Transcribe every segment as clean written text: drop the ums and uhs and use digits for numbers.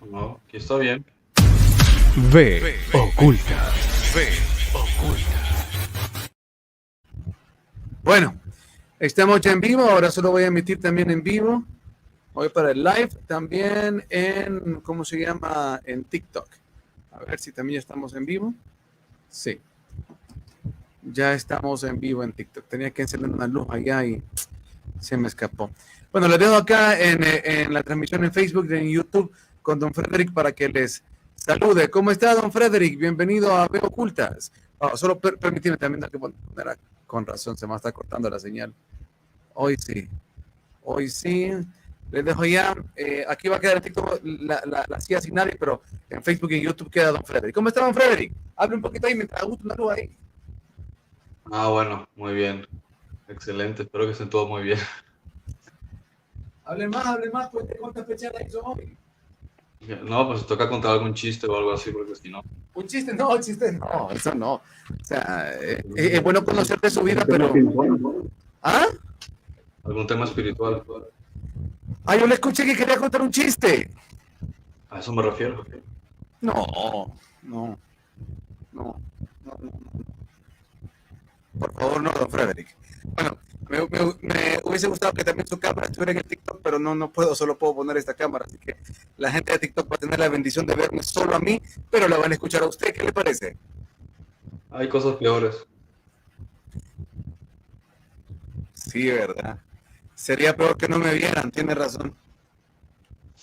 No, aquí está bien. V oculta. V oculta. Bueno, estamos ya en vivo, ahora solo voy a emitir también en vivo. Voy para el live, también en, ¿cómo se llama? En TikTok. A ver si también estamos en vivo. Sí, ya estamos en vivo en TikTok. Tenía que encender una luz allá y se me escapó. Bueno, les dejo acá en la transmisión en Facebook y en YouTube con don Frederick para que les salude. ¿Cómo está, don Frederick? Bienvenido a Veo Ocultas. Solo permíteme también que poner, con razón, se me está cortando la señal. Hoy sí. Les dejo ya. Aquí va a quedar en TikTok la silla sin nadie, pero en Facebook y en YouTube queda don Frederick. ¿Cómo está, don Frederick? Hable un poquito ahí mientras gusta una luz ahí. Bueno, muy bien. Excelente, espero que estén todos muy bien. Hable más, pues cuántas fechas hay hoy. No, pues toca contar algún chiste o algo así, porque si no. Un chiste, no, eso no. O sea, es bueno conocer de su vida, pero... ¿Ah? Algún tema espiritual. Yo le escuché que quería contar un chiste. A eso me refiero. No. Por favor, no, don Frederick. Bueno, me hubiese gustado que también su cámara estuviera en el TikTok, pero no puedo, solo puedo poner esta cámara. Así que la gente de TikTok va a tener la bendición de verme solo a mí, pero la van a escuchar a usted. ¿Qué le parece? Hay cosas peores. Sí, verdad. Sería peor que no me vieran, tiene razón.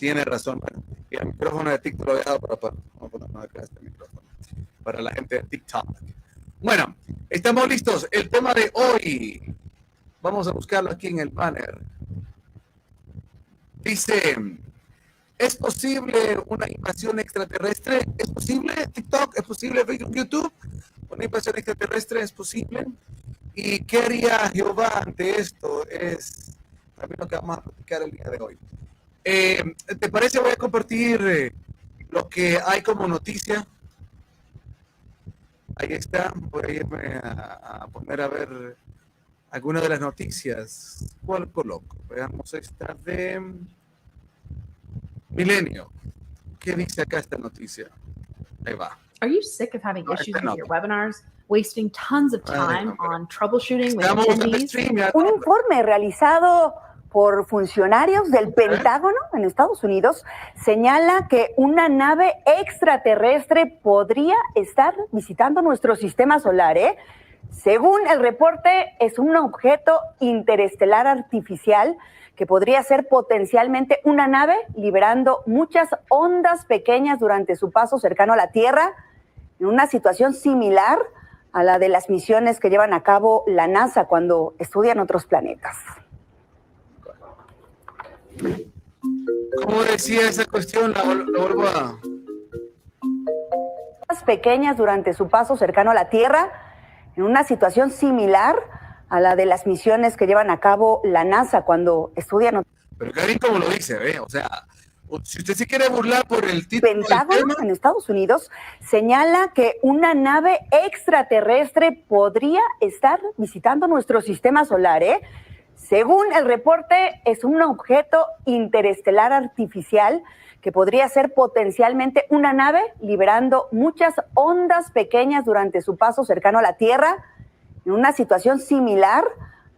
Bueno, y el micrófono de TikTok lo he dejado vamos a poner acá este micrófono para la gente de TikTok. Bueno, estamos listos. El tema de hoy, vamos a buscarlo aquí en el banner. Dice, ¿es posible una invasión extraterrestre? ¿Es posible TikTok? ¿Es posible Facebook, YouTube? ¿Una invasión extraterrestre es posible? ¿Y qué haría Jehová ante esto? Es también lo que vamos a platicar el día de hoy. ¿Te parece? Voy a compartir lo que hay como noticia. Ahí está. Voy a irme a poner a ver algunas de las noticias. ¿Cuál coloco? Veamos esta de Milenio. ¿Qué dice acá esta noticia? Ahí va. Are you sick of having issues with your webinars, wasting tons of time on troubleshooting with attendees? Un informe realizado por funcionarios del Pentágono en Estados Unidos señala que una nave extraterrestre podría estar visitando nuestro sistema solar, Según el reporte, es un objeto interestelar artificial que podría ser potencialmente una nave liberando muchas ondas pequeñas durante su paso cercano a la Tierra, en una situación similar a la de las misiones que llevan a cabo la NASA cuando estudian otros planetas. ¿Cómo decía esa cuestión? La vuelvo a... Pequeñas durante su paso cercano a la Tierra, en una situación similar a la de las misiones que llevan a cabo la NASA cuando estudian. Pero Karin, como lo dice, o sea, si usted se quiere burlar por el título Pentágono en Estados Unidos señala que una nave extraterrestre podría estar visitando nuestro sistema solar, Según el reporte, es un objeto interestelar artificial que podría ser potencialmente una nave liberando muchas ondas pequeñas durante su paso cercano a la Tierra, en una situación similar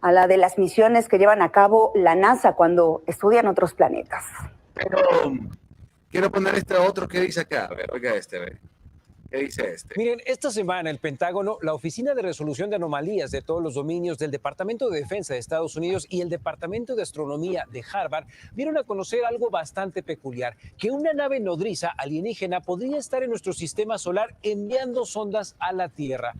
a la de las misiones que llevan a cabo la NASA cuando estudian otros planetas. Pero quiero poner este otro que dice acá. A ver, oiga ¿qué dice este? Miren, esta semana el Pentágono, la Oficina de Resolución de Anomalías de todos los dominios del Departamento de Defensa de Estados Unidos y el Departamento de Astronomía de Harvard dieron a conocer algo bastante peculiar, que una nave nodriza alienígena podría estar en nuestro sistema solar enviando sondas a la Tierra.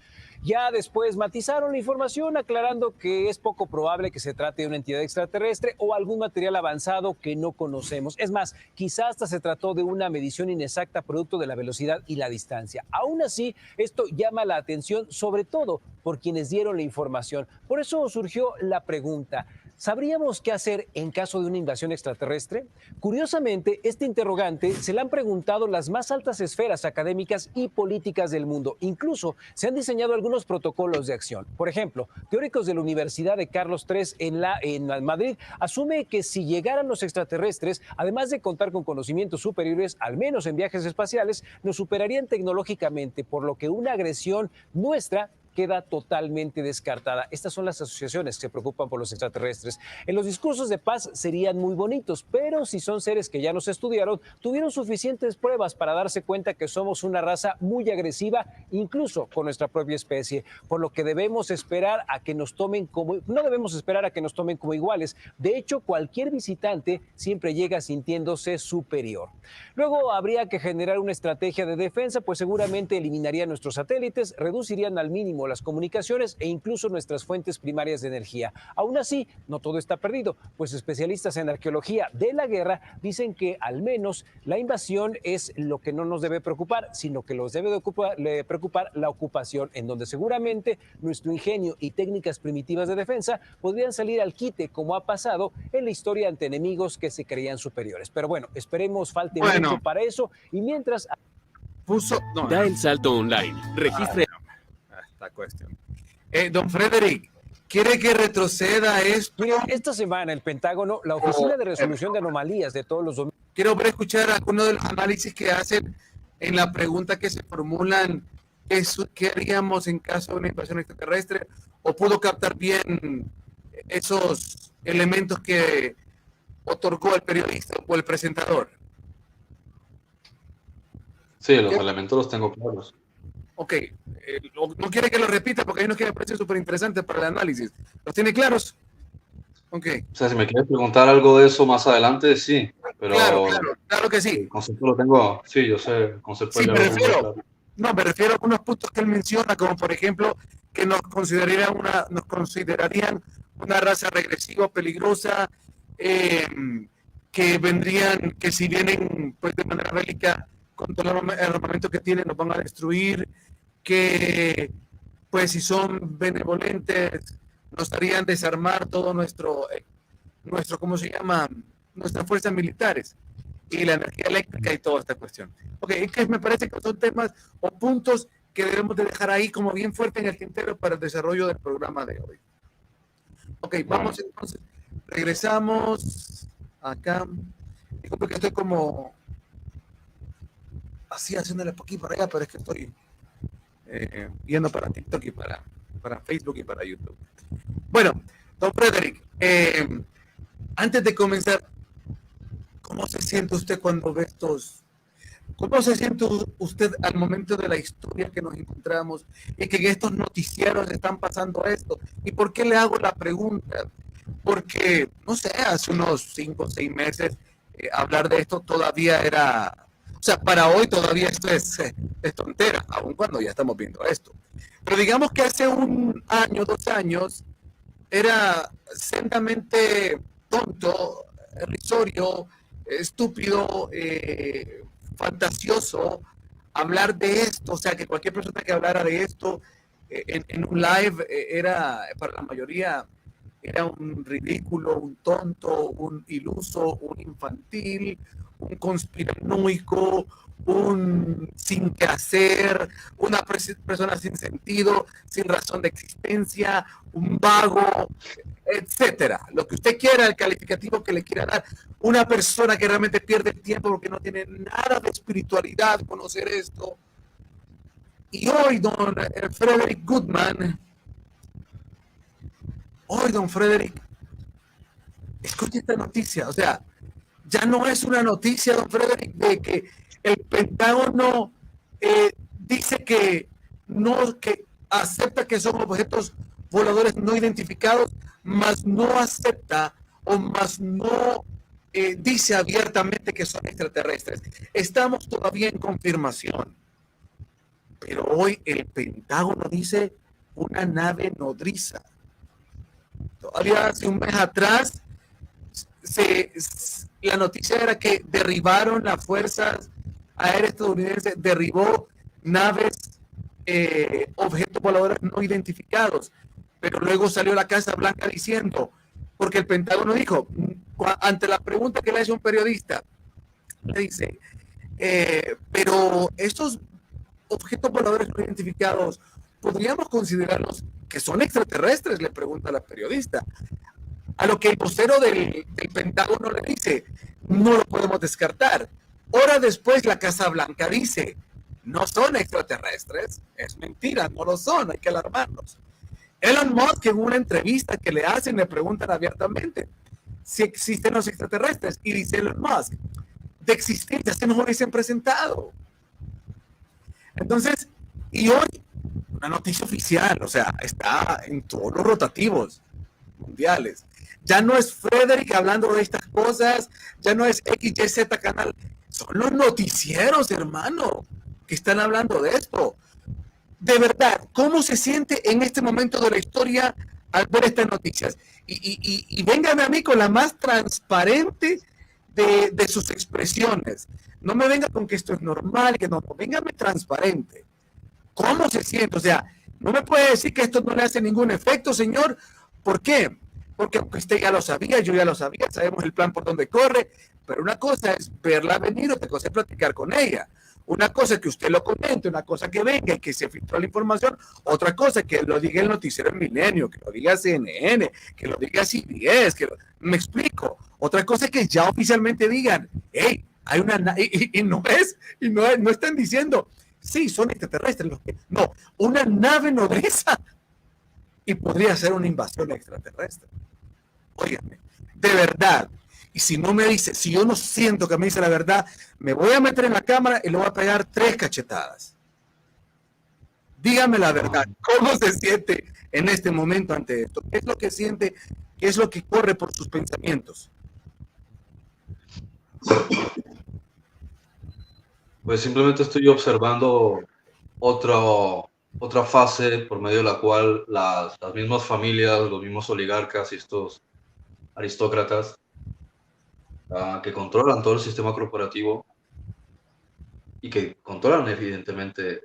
Ya después matizaron la información aclarando que es poco probable que se trate de una entidad extraterrestre o algún material avanzado que no conocemos. Es más, quizás hasta se trató de una medición inexacta producto de la velocidad y la distancia. Aún así, esto llama la atención sobre todo por quienes dieron la información. Por eso surgió la pregunta: ¿Sabríamos qué hacer en caso de una invasión extraterrestre? Curiosamente, este interrogante se le han preguntado las más altas esferas académicas y políticas del mundo. Incluso se han diseñado algunos protocolos de acción. Por ejemplo, teóricos de la Universidad de Carlos III en Madrid asume que si llegaran los extraterrestres, además de contar con conocimientos superiores, al menos en viajes espaciales, nos superarían tecnológicamente, por lo que una agresión nuestra queda totalmente descartada. Estas son las asociaciones que se preocupan por los extraterrestres. En los discursos de paz serían muy bonitos, pero si son seres que ya nos estudiaron, tuvieron suficientes pruebas para darse cuenta que somos una raza muy agresiva, incluso con nuestra propia especie, por lo que debemos esperar a que nos tomen como, no debemos esperar a que nos tomen como iguales. De hecho, cualquier visitante siempre llega sintiéndose superior. Luego habría que generar una estrategia de defensa, pues seguramente eliminarían nuestros satélites, reducirían al mínimo las comunicaciones e incluso nuestras fuentes primarias de energía. Aún así, no todo está perdido, pues especialistas en arqueología de la guerra dicen que al menos la invasión es lo que no nos debe preocupar, sino que los debe de preocupar la ocupación, en donde seguramente nuestro ingenio y técnicas primitivas de defensa podrían salir al quite, como ha pasado en la historia ante enemigos que se creían superiores. Pero bueno, esperemos falte mucho para eso, y mientras... Da el salto online, registre... La cuestión. Don Frederick, ¿quiere que retroceda esto? Esta semana el Pentágono, la Oficina de Resolución de Anomalías de todos los dominios... Quiero escuchar algunos de los análisis que hacen en la pregunta que se formulan, ¿qué haríamos en caso de una invasión extraterrestre? ¿O pudo captar bien esos elementos que otorgó el periodista o el presentador? Sí, los elementos los tengo claros. Ok, no quiere que lo repita porque hay unos que me parecen súper interesantes para el análisis. ¿Los tiene claros? Ok. O sea, si me quieres preguntar algo de eso más adelante, sí. Pero claro que sí. El concepto lo tengo, sí, yo sé, el concepto Sí, ya lo tengo claro. me refiero a algunos puntos que él menciona, como por ejemplo que nos considerarían una raza regresiva, peligrosa, que si vienen pues de manera bélica con todo el armamento que tienen nos van a destruir, que pues si son benevolentes nos harían desarmar todo nuestro ¿cómo se llama? Nuestras fuerzas militares y la energía eléctrica y toda esta cuestión. Ok, es que me parece que son temas o puntos que debemos de dejar ahí como bien fuerte en el tintero para el desarrollo del programa de hoy. Ok, vamos entonces, regresamos acá. Disculpe que estoy como así haciéndole por aquí para allá, pero es que estoy yendo para TikTok y para Facebook y para YouTube. Bueno, don Frederick, antes de comenzar, ¿cómo se siente usted cuando ve cómo se siente usted al momento de la historia que nos encontramos y que en estos noticieros están pasando esto? ¿Y por qué le hago la pregunta? Porque, no sé, hace unos 5 o 6 meses hablar de esto todavía era... O sea, para hoy todavía esto es tontera, aun cuando ya estamos viendo esto. Pero digamos que hace 1 año, 2 años, era sendamente tonto, irrisorio, estúpido, fantasioso hablar de esto. O sea, que cualquier persona que hablara de esto en un live era, para la mayoría, era un ridículo, un tonto, un iluso, un infantil, un conspiranoico, un sin qué hacer, una persona sin sentido, sin razón de existencia, un vago, etcétera. Lo que usted quiera, el calificativo que le quiera dar, una persona que realmente pierde el tiempo porque no tiene nada de espiritualidad conocer esto. Y hoy, don Frederick Goodman, don Frederick, escuche esta noticia, o sea, ya no es una noticia, don Frederick, de que el Pentágono dice que acepta que son objetos voladores no identificados, mas no acepta o más no dice abiertamente que son extraterrestres. Estamos todavía en confirmación. Pero hoy el Pentágono dice una nave nodriza. Todavía hace 1 mes atrás la noticia era que derribaron las fuerzas aéreas estadounidenses, derribó naves, objetos voladores no identificados, pero luego salió la Casa Blanca diciendo porque el Pentágono dijo, ante la pregunta que le hace un periodista, le dice, pero estos objetos voladores no identificados, ¿podríamos considerarlos que son extraterrestres? Le pregunta a la periodista. A lo que el vocero del Pentágono le dice, no lo podemos descartar. Hora después la Casa Blanca dice, no son extraterrestres, es mentira, no lo son, hay que alarmarnos. Elon Musk, en una entrevista que le hacen, le preguntan abiertamente si existen los extraterrestres, y dice Elon Musk, de existencia se nos hubiesen presentado. Entonces, y hoy, una noticia oficial, o sea, está en todos los rotativos mundiales. Ya no es Frederick hablando de estas cosas, ya no es XYZ canal, son los noticieros, hermano, que están hablando de esto. De verdad, ¿cómo se siente en este momento de la historia al ver estas noticias? Y véngame a mí con la más transparente de sus expresiones. No me venga con que esto es normal, que no, véngame transparente. ¿Cómo se siente? O sea, no me puede decir que esto no le hace ningún efecto, señor. ¿Por qué? Porque aunque usted ya lo sabía, yo ya lo sabía, sabemos el plan por donde corre, pero una cosa es verla venir, otra cosa es platicar con ella. Una cosa es que usted lo comente, una cosa que venga y que se filtró la información, otra cosa es que lo diga el noticiero Milenio, que lo diga CNN, que lo diga CBS, me explico. Otra cosa es que ya oficialmente digan, hey, hay una no están diciendo, sí, son extraterrestres. No, una nave nodriza y podría ser una invasión extraterrestre. Óigame, de verdad. Y si no me dice, si yo no siento que me dice la verdad, me voy a meter en la cámara y le voy a pegar 3 cachetadas. Dígame la verdad, ¿cómo se siente en este momento ante esto? ¿Qué es lo que siente? ¿Qué es lo que corre por sus pensamientos? Pues simplemente estoy observando otra fase por medio de la cual las mismas familias, los mismos oligarcas y estos aristócratas que controlan todo el sistema corporativo y que controlan evidentemente,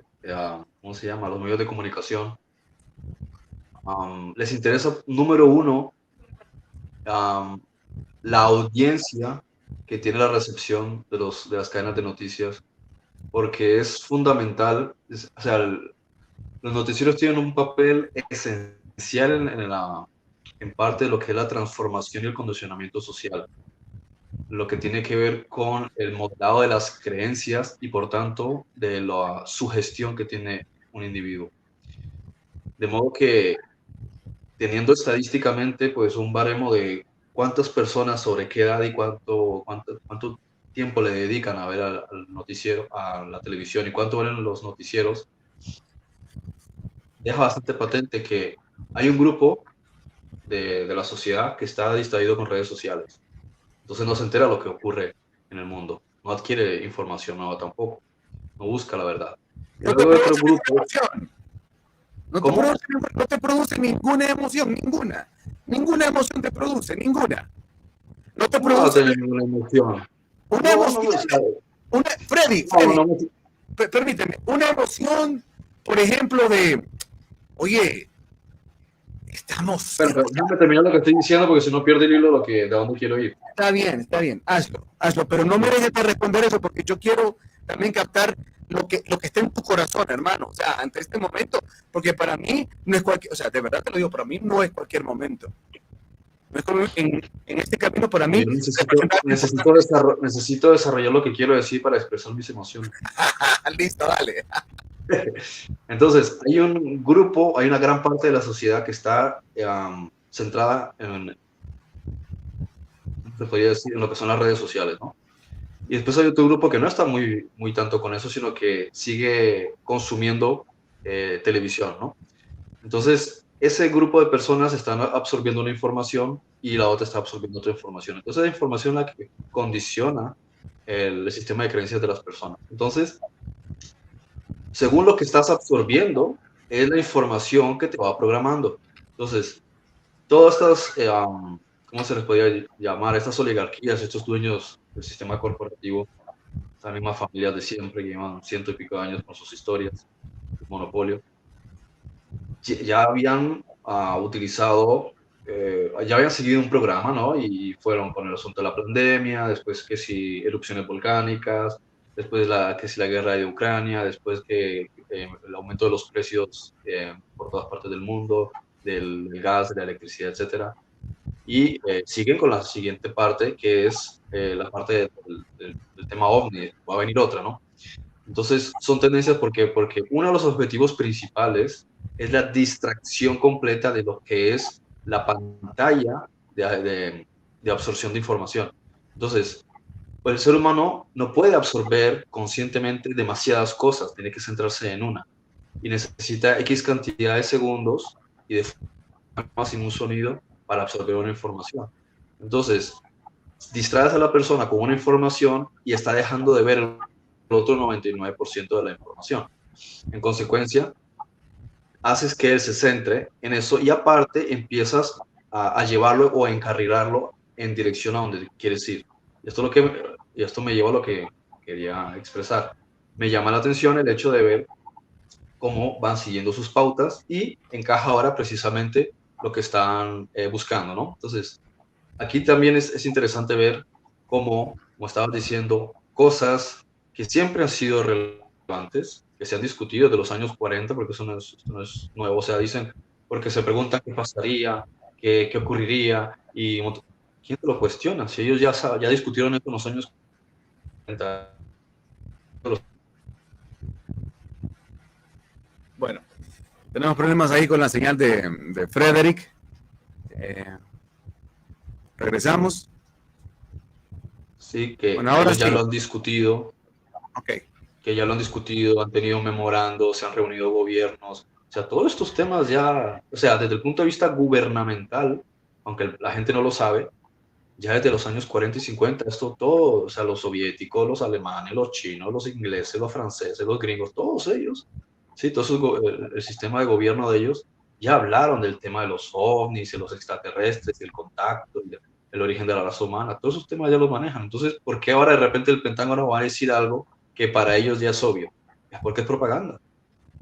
¿cómo se llama?, los medios de comunicación. Les interesa, número uno, la audiencia que tiene la recepción de las cadenas de noticias, porque es fundamental, o sea, los noticieros tienen un papel esencial en parte de lo que es la transformación y el condicionamiento social, lo que tiene que ver con el modelado de las creencias y por tanto de la sugestión que tiene un individuo. De modo que teniendo estadísticamente pues un baremo de cuántas personas sobre qué edad y cuánto tiempo le dedican a ver al noticiero, a la televisión y cuánto ven los noticieros, deja bastante patente que hay un grupo de la sociedad que está distraído con redes sociales. Entonces no se entera lo que ocurre en el mundo, no adquiere información nueva tampoco, no busca la verdad. No te produce emoción. No te produce ninguna emoción, ninguna emoción te produce, ninguna. No te produce ninguna emoción. Una emoción. Freddy, permíteme, una emoción, por ejemplo, de, oye, estamos... Pero déjame terminar lo que estoy diciendo porque si no pierde el hilo de dónde quiero ir. Está bien, hazlo, pero no me dejes de responder eso porque yo quiero también captar lo que está en tu corazón, hermano, o sea, ante este momento, porque para mí no es cualquier, o sea, de verdad te lo digo, para mí no es cualquier momento. No es como en este camino para mí. Necesito desarrollar lo que quiero decir para expresar mis emociones. Listo, dale. Entonces, hay un grupo, hay una gran parte de la sociedad que está centrada se podría decir, en lo que son las redes sociales, ¿no? Y después hay otro grupo que no está muy tanto con eso, sino que sigue consumiendo televisión, ¿no? Entonces, ese grupo de personas están absorbiendo una información y la otra está absorbiendo otra información. Entonces, la información es la que condiciona el sistema de creencias de las personas. Entonces, según lo que estás absorbiendo, es la información que te va programando. Entonces, todas estas, ¿cómo se les podría llamar? Estas oligarquías, estos dueños del sistema corporativo, las mismas familias de siempre que llevan 100 y pico de años con sus historias, el monopolio, ya habían utilizado ya habían seguido un programa, ¿no? Y fueron con el asunto de la pandemia, después que si erupciones volcánicas, después que si la guerra de Ucrania, después que el aumento de los precios por todas partes del mundo, del gas, de la electricidad, etcétera. Y siguen con la siguiente parte, que es la parte del tema OVNI. Va a venir otra, ¿no? Entonces, son tendencias porque uno de los objetivos principales es la distracción completa de lo que es la pantalla de absorción de información. Entonces, pues el ser humano no puede absorber conscientemente demasiadas cosas, tiene que centrarse en una. Y necesita X cantidad de segundos y de forma sin un sonido para absorber una información. Entonces, distraes a la persona con una información y está dejando de ver el otro 99% de la información. En consecuencia, haces que él se centre en eso y aparte empiezas a llevarlo o a encarrilarlo en dirección a donde quieres ir. Y esto me lleva a lo que quería expresar. Me llama la atención el hecho de ver cómo van siguiendo sus pautas y encaja ahora precisamente lo que están buscando, ¿no? Entonces, aquí también es interesante ver cómo, como estabas diciendo, cosas que siempre han sido relevantes, que se han discutido de los años 40, porque eso no es nuevo, o sea, dicen, porque se preguntan qué pasaría, qué ocurriría, y ¿quién te lo cuestiona? Si ellos ya discutieron esto en los años 40. Bueno, tenemos problemas ahí con la señal de Frederick. Regresamos. Sí, que bueno, ahora ya sí lo han discutido. Okay. Que ya lo han discutido, han tenido memorandos, se han reunido gobiernos. O sea, todos estos temas ya, o sea, desde el punto de vista gubernamental, aunque la gente no lo sabe, ya desde los años 40 y 50, esto todo, o sea, los soviéticos, los alemanes, los chinos, los ingleses, los franceses, los gringos, todos ellos, sí, el sistema de gobierno de ellos, ya hablaron del tema de los ovnis, de los extraterrestres, el contacto, el origen de la raza humana, todos esos temas ya los manejan. Entonces, ¿por qué ahora de repente el Pentágono va a decir algo que para ellos ya es obvio? Es porque es propaganda,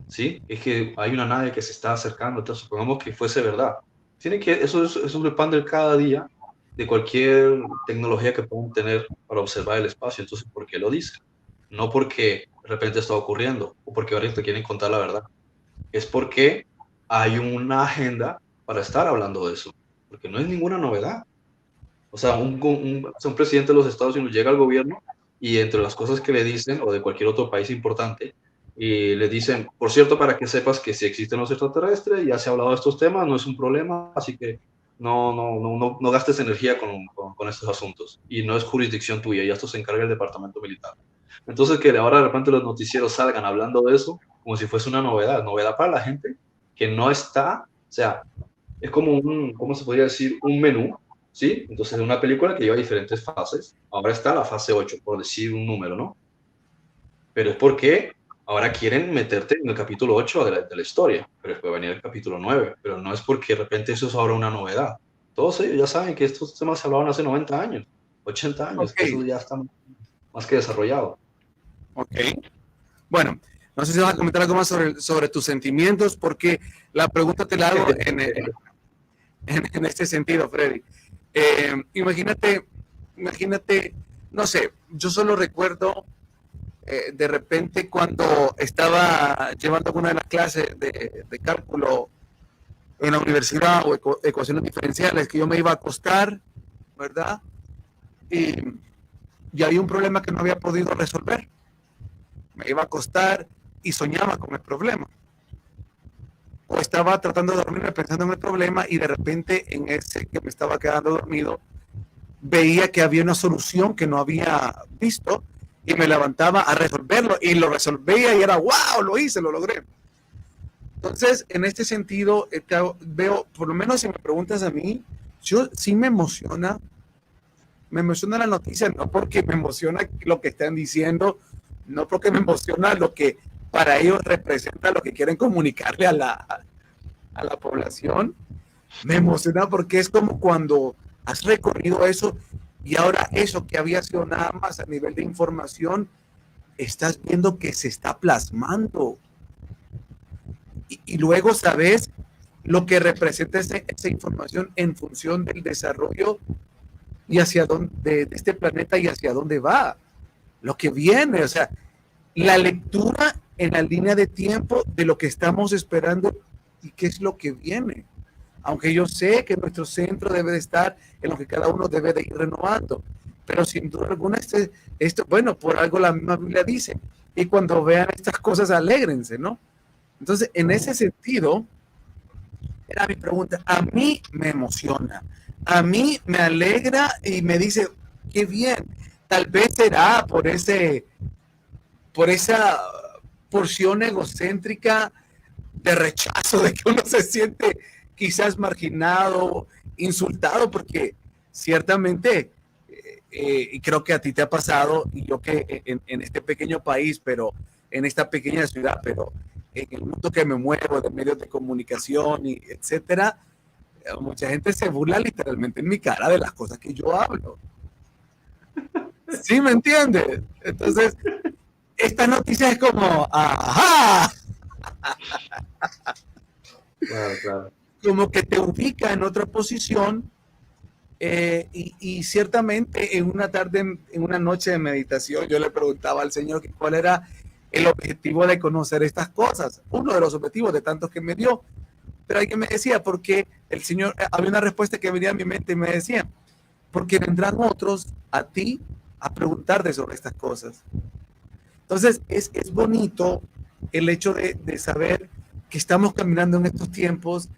¿sí? Es que hay una nave que se está acercando, entonces supongamos que fuese verdad. Eso es un pan del cada día de cualquier tecnología que puedan tener para observar el espacio. Entonces, ¿por qué lo dicen? No porque de repente está ocurriendo o porque ahora te quieren contar la verdad. Es porque hay una agenda para estar hablando de eso, porque no es ninguna novedad. O sea, un presidente de los Estados Unidos llega al gobierno y entre las cosas que le dicen, o de cualquier otro país importante, y le dicen, por cierto, para que sepas que si existen los extraterrestres, ya se ha hablado de estos temas, no es un problema, así que no gastes energía con estos asuntos. Y no es jurisdicción tuya, y esto se encarga el departamento militar. Entonces, que ahora de repente los noticieros salgan hablando de eso, como si fuese una novedad para la gente que no está, o sea, es como ¿cómo se podría decir? Un menú, ¿sí? Entonces, una película que lleva diferentes fases, ahora está la fase 8, por decir un número, ¿no? Pero es porque ahora quieren meterte en el capítulo 8 de la historia, pero después va a venir el capítulo 9, pero no es porque de repente eso es ahora una novedad. Todos ellos ya saben que estos temas se hablaban hace 90 años, 80 años, okay. Que eso ya está más que desarrollado. Ok. Bueno, no sé si vas a comentar algo más sobre tus sentimientos, porque la pregunta te la hago en este sentido, Freddy. Imagínate, no sé, yo solo recuerdo de repente cuando estaba llevando alguna de las clases de cálculo en la universidad o ecuaciones diferenciales, que yo me iba a acostar, ¿verdad? Y había un problema que no había podido resolver. Me iba a acostar y soñaba con el problema. O estaba tratando de dormirme pensando en el problema y de repente en ese que me estaba quedando dormido veía que había una solución que no había visto y me levantaba a resolverlo y lo resolvía y era wow, lo hice, lo logré. Entonces, en este sentido, veo, por lo menos si me preguntas a mí, yo sí me emociona la noticia, no porque me emociona lo que están diciendo, no porque me emociona lo que para ellos representa lo que quieren comunicarle a la población. Me emociona porque es como cuando has recorrido eso y ahora eso que había sido nada más a nivel de información, estás viendo que se está plasmando. Y luego sabes lo que representa esa información en función del desarrollo y hacia dónde, de este planeta y hacia dónde va, lo que viene, o sea, la lectura en la línea de tiempo de lo que estamos esperando y qué es lo que viene. Aunque yo sé que nuestro centro debe de estar en lo que cada uno debe de ir renovando, pero sin duda alguna esto, bueno, por algo la misma Biblia dice, y cuando vean estas cosas alégrense, ¿no? Entonces, en ese sentido, era mi pregunta, a mí me emociona, a mí me alegra y me dice, qué bien, tal vez será por esa porción egocéntrica de rechazo, de que uno se siente quizás marginado, insultado, porque ciertamente, y creo que a ti te ha pasado, y yo que en este pequeño país, pero en esta pequeña ciudad, pero en el mundo que me muevo, de medios de comunicación, y etcétera, mucha gente se burla literalmente en mi cara de las cosas que yo hablo. ¿Sí me entiendes? Entonces, esta noticia es como, ¡ajá! Claro. Como que te ubica en otra posición y ciertamente en una noche de meditación yo le preguntaba al Señor cuál era el objetivo de conocer estas cosas, uno de los objetivos de tantos que me dio, pero alguien me decía, porque el Señor, había una respuesta que venía a mi mente y me decía, porque vendrán otros a ti a preguntarte sobre estas cosas. Entonces es bonito el hecho de saber que estamos caminando en estos tiempos,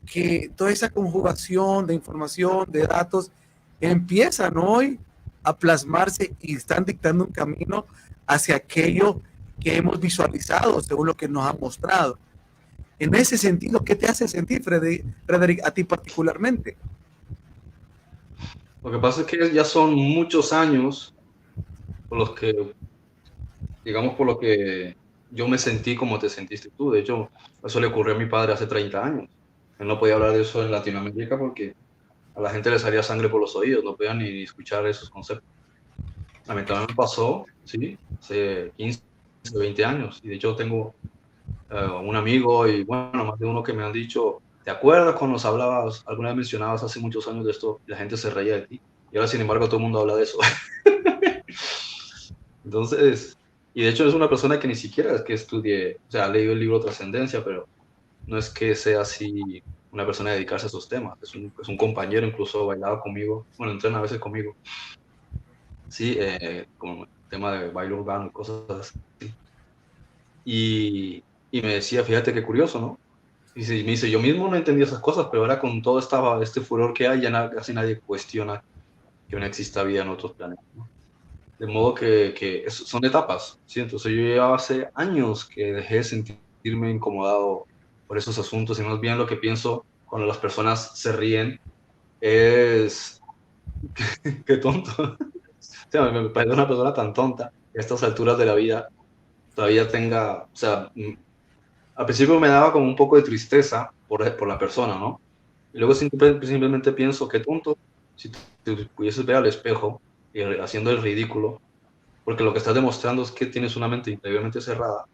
que toda esa conjugación de información, de datos, empiezan hoy a plasmarse y están dictando un camino hacia aquello que hemos visualizado según lo que nos han mostrado. En ese sentido, ¿qué te hace sentir, Frederick, a ti particularmente? Lo que pasa es que ya son muchos años por los que, digamos, por lo que yo me sentí como te sentiste tú. De hecho, eso le ocurrió a mi padre hace 30 años. Él no podía hablar de eso en Latinoamérica porque a la gente le salía sangre por los oídos, no podían ni escuchar esos conceptos. Lamentablemente pasó, sí, hace 15, 20 años. Y de hecho tengo un amigo y bueno, más de uno que me han dicho, ¿te acuerdas cuando nos hablabas, alguna vez mencionabas hace muchos años de esto y la gente se reía de ti? Y ahora, sin embargo, todo el mundo habla de eso. Entonces, y de hecho es una persona que ni siquiera es que estudie, o sea, ha leído el libro Trascendencia, pero no es que sea así una persona a dedicarse a esos temas. Es un compañero, incluso bailaba conmigo, bueno, entrena a veces conmigo. Sí, como tema de baile urbano y cosas así. Y me decía, fíjate qué curioso, ¿no? Y me dice, yo mismo no entendía esas cosas, pero ahora con todo este furor que hay, ya casi nadie cuestiona que no exista vida en otros planetas, ¿no? De modo que son etapas, ¿sí? Entonces yo ya hace años que dejé de sentirme incomodado por esos asuntos y más bien lo que pienso cuando las personas se ríen es qué tonto. O sea, me parece una persona tan tonta que a estas alturas de la vida todavía tenga, o sea, al principio me daba como un poco de tristeza por la persona, ¿no? Y luego simplemente pienso, qué tonto, si te pudieses ver al espejo y haciendo el ridículo, porque lo que estás demostrando es que tienes una mente increíblemente cerrada,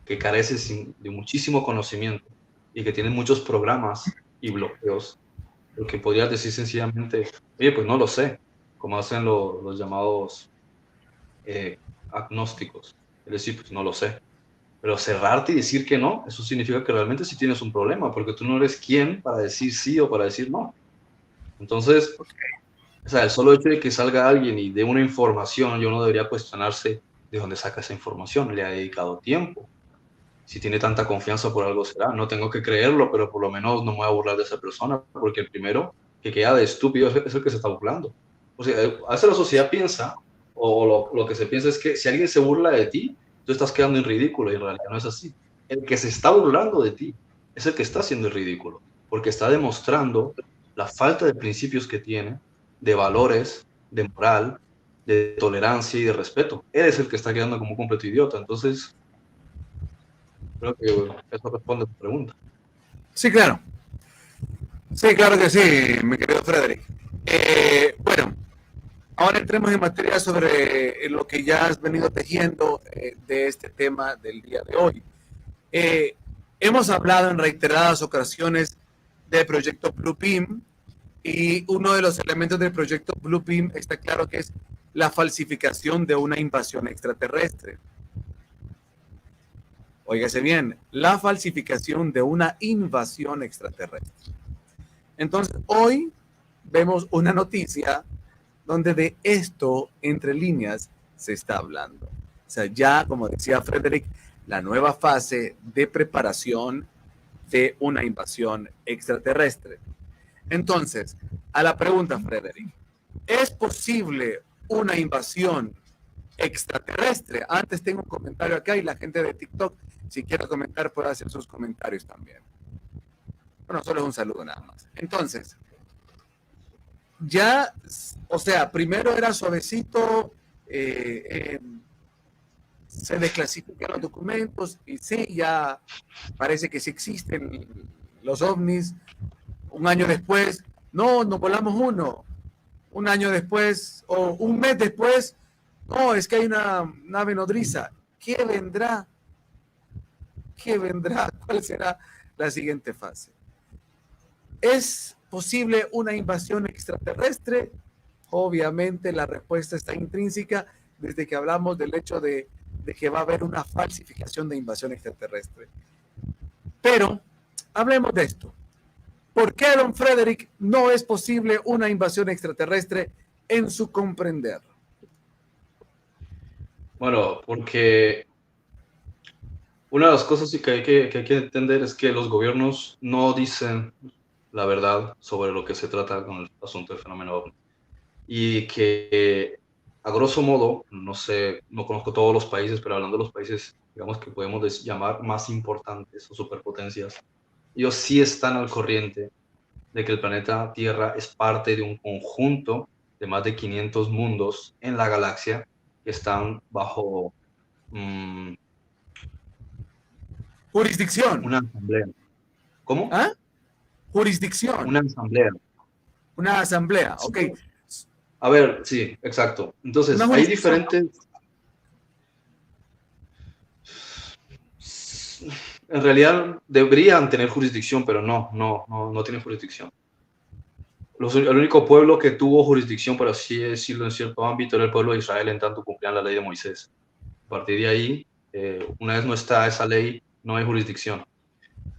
que careces de muchísimo conocimiento y que tienes muchos programas y bloqueos, porque podrías decir sencillamente, oye, pues no lo sé, como hacen los llamados agnósticos, es decir, pues no lo sé. Pero cerrarte y decir que no, eso significa que realmente sí tienes un problema, porque tú no eres quien para decir sí o para decir no. Entonces, o sea, el solo hecho de que salga alguien y dé una información, yo no debería cuestionarse de dónde saca esa información, le ha dedicado tiempo. Si tiene tanta confianza, por algo será. No tengo que creerlo, pero por lo menos no me voy a burlar de esa persona, porque el primero que queda de estúpido es el que se está burlando. O sea, a veces la sociedad piensa, o lo que se piensa es que si alguien se burla de ti, tú estás quedando en ridículo, y en realidad no es así. El que se está burlando de ti es el que está haciendo el ridículo, porque está demostrando la falta de principios que tiene, de valores, de moral, de tolerancia y de respeto. Él es el que está quedando como un completo idiota. Entonces, creo que eso responde a tu pregunta. Sí, claro. Sí, claro que sí, mi querido Frederick. Bueno, ahora entremos en materia sobre lo que ya has venido tejiendo de este tema del día de hoy. Hemos hablado en reiteradas ocasiones del proyecto Blue Beam, y uno de los elementos del proyecto Blue Beam está claro que es la falsificación de una invasión extraterrestre. Óigase bien, la falsificación de una invasión extraterrestre. Entonces, hoy vemos una noticia donde de esto, entre líneas, se está hablando. O sea, ya, como decía Frederick, la nueva fase de preparación de una invasión extraterrestre. Entonces, a la pregunta, Frederick, ¿es posible una invasión extraterrestre? Antes tengo un comentario acá y la gente de TikTok, si quiere comentar, puede hacer sus comentarios también. Bueno, solo es un saludo nada más. Entonces, ya, o sea, primero era suavecito, se desclasifican los documentos y sí, ya parece que sí existen los ovnis. Un año después, no, nos volamos uno. Un año después, o un mes después, no, es que hay una nave nodriza. ¿Qué vendrá? ¿Qué vendrá? ¿Cuál será la siguiente fase? ¿Es posible una invasión extraterrestre? Obviamente la respuesta está intrínseca desde que hablamos del hecho de que va a haber una falsificación de invasión extraterrestre. Pero hablemos de esto. ¿Por qué, don Frederick, no es posible una invasión extraterrestre en su comprender? Bueno, porque una de las cosas que hay que entender es que los gobiernos no dicen la verdad sobre lo que se trata con el asunto del fenómeno OVNI. Y que, a grosso modo, no sé, no conozco todos los países, pero hablando de los países, digamos que podemos llamar más importantes o superpotencias, ellos sí están al corriente de que el planeta Tierra es parte de un conjunto de más de 500 mundos en la galaxia que están bajo jurisdicción. Una asamblea. ¿Cómo? ¿Ah? Jurisdicción. Una asamblea. Una asamblea, ok. A ver, sí, exacto. Entonces, hay diferentes... En realidad deberían tener jurisdicción, pero no tienen jurisdicción. El único pueblo que tuvo jurisdicción, por así decirlo, en cierto ámbito, era el pueblo de Israel, en tanto cumplían la ley de Moisés. A partir de ahí, una vez no está esa ley, no hay jurisdicción.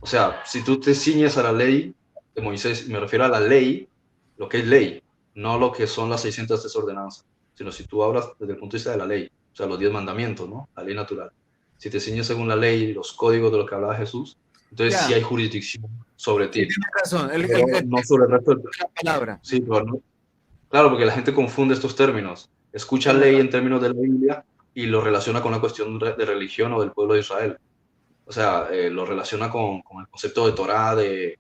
O sea, si tú te ciñes a la ley de Moisés, me refiero a la ley, lo que es ley, no lo que son las 603 ordenanzas, sino si tú hablas desde el punto de vista de la ley, o sea, los 10 mandamientos, ¿no? La ley natural. Si te ciñes según la ley, los códigos de lo que hablaba Jesús, entonces sí hay jurisdicción sobre ti. Tienes razón. No sobre el resto de la palabra. Sí, pero no. Claro, porque la gente confunde estos términos. Escucha ley en términos de la Biblia y lo relaciona con una cuestión de religión o del pueblo de Israel. O sea, lo relaciona con el concepto de Torá, de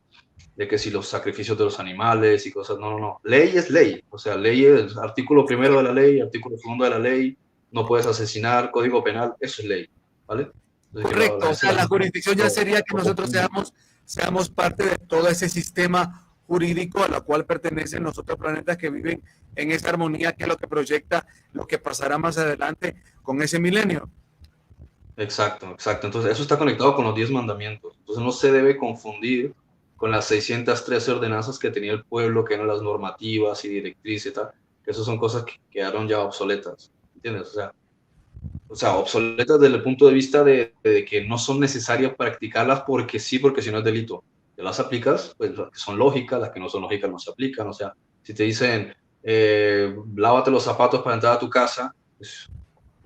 que si los sacrificios de los animales y cosas. No. Ley es ley. O sea, ley es artículo primero de la ley, artículo segundo de la ley. No puedes asesinar, código penal. Eso es ley. ¿Vale? Entonces, correcto. O sea, la jurisdicción ya sería que nosotros seamos parte de todo ese sistema jurídico a la cual pertenecen los otros planetas que viven en esa armonía, que es lo que proyecta lo que pasará más adelante con ese milenio. Exacto. Entonces, eso está conectado con los 10 mandamientos. Entonces, no se debe confundir con las 613 ordenanzas que tenía el pueblo, que eran las normativas y directrices y tal, que esas son cosas que quedaron ya obsoletas. ¿Entiendes? O sea, obsoletas desde el punto de vista de que no son necesarias practicarlas porque sí, porque si no es delito. Te las aplicas, pues las que son lógicas, las que no son lógicas no se aplican. O sea, si te dicen, lávate los zapatos para entrar a tu casa, pues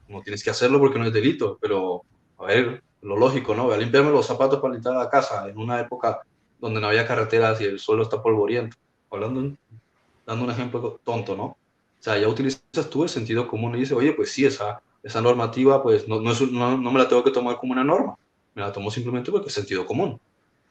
no tienes que hacerlo porque no es delito, pero a ver, lo lógico, ¿no? Voy a limpiarme los zapatos para entrar a casa en una época donde no había carreteras y el suelo está polvoriento. Dando un ejemplo tonto, ¿no? O sea, ya utilizas tú el sentido común y dices, oye, pues sí, esa normativa, pues no me la tengo que tomar como una norma, me la tomo simplemente porque es sentido común,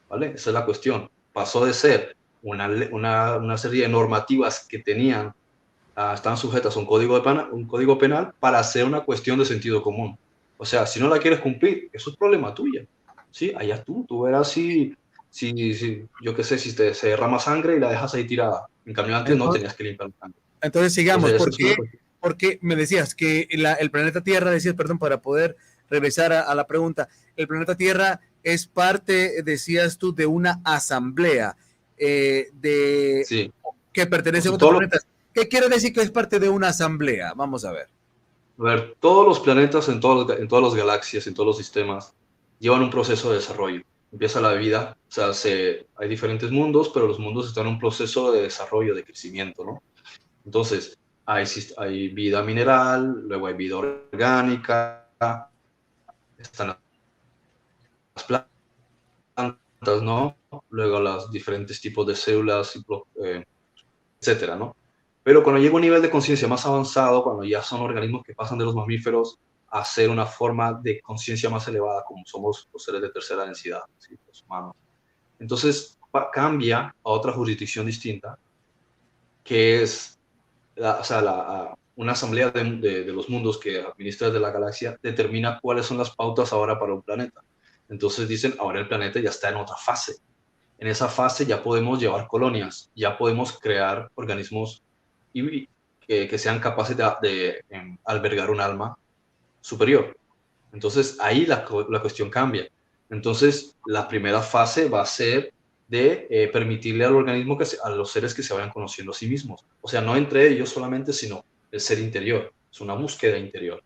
¿vale? Esa es la cuestión. Pasó de ser una serie de normativas que estaban sujetas a un código penal para ser una cuestión de sentido común. O sea, si no la quieres cumplir, eso es problema tuyo, ¿sí? Allá tú verás si yo qué sé, si se derrama sangre y la dejas ahí tirada. En cambio, antes no tenías que limpiar la sangre. Entonces, sigamos. Porque me decías que el planeta Tierra, para poder regresar a la pregunta. El planeta Tierra es parte, decías tú, de una asamblea Sí. que pertenece a Pues otros planetas. ¿Qué quiere decir que es parte de una asamblea? Vamos a ver. A ver, todos los planetas en todas las galaxias, en todos los sistemas, llevan un proceso de desarrollo. Empieza la vida, o sea, hay diferentes mundos, pero los mundos están en un proceso de desarrollo, de crecimiento, ¿no? Entonces, hay vida mineral, luego hay vida orgánica, están las plantas, ¿no? Luego los diferentes tipos de células, etcétera, ¿no? Pero cuando llega un nivel de conciencia más avanzado, cuando ya son organismos que pasan de los mamíferos a ser una forma de conciencia más elevada, como somos los seres de tercera densidad, ¿sí? Los humanos. Entonces cambia a otra jurisdicción distinta, que es una asamblea de los mundos que administra desde la galaxia, determina cuáles son las pautas ahora para un planeta. Entonces dicen, ahora el planeta ya está en otra fase. En esa fase ya podemos llevar colonias, ya podemos crear organismos que sean capaces de albergar un alma superior. Entonces ahí la cuestión cambia. Entonces la primera fase va a ser de permitirle al organismo, a los seres que se vayan conociendo a sí mismos. O sea, no entre ellos solamente, sino el ser interior. Es una búsqueda interior.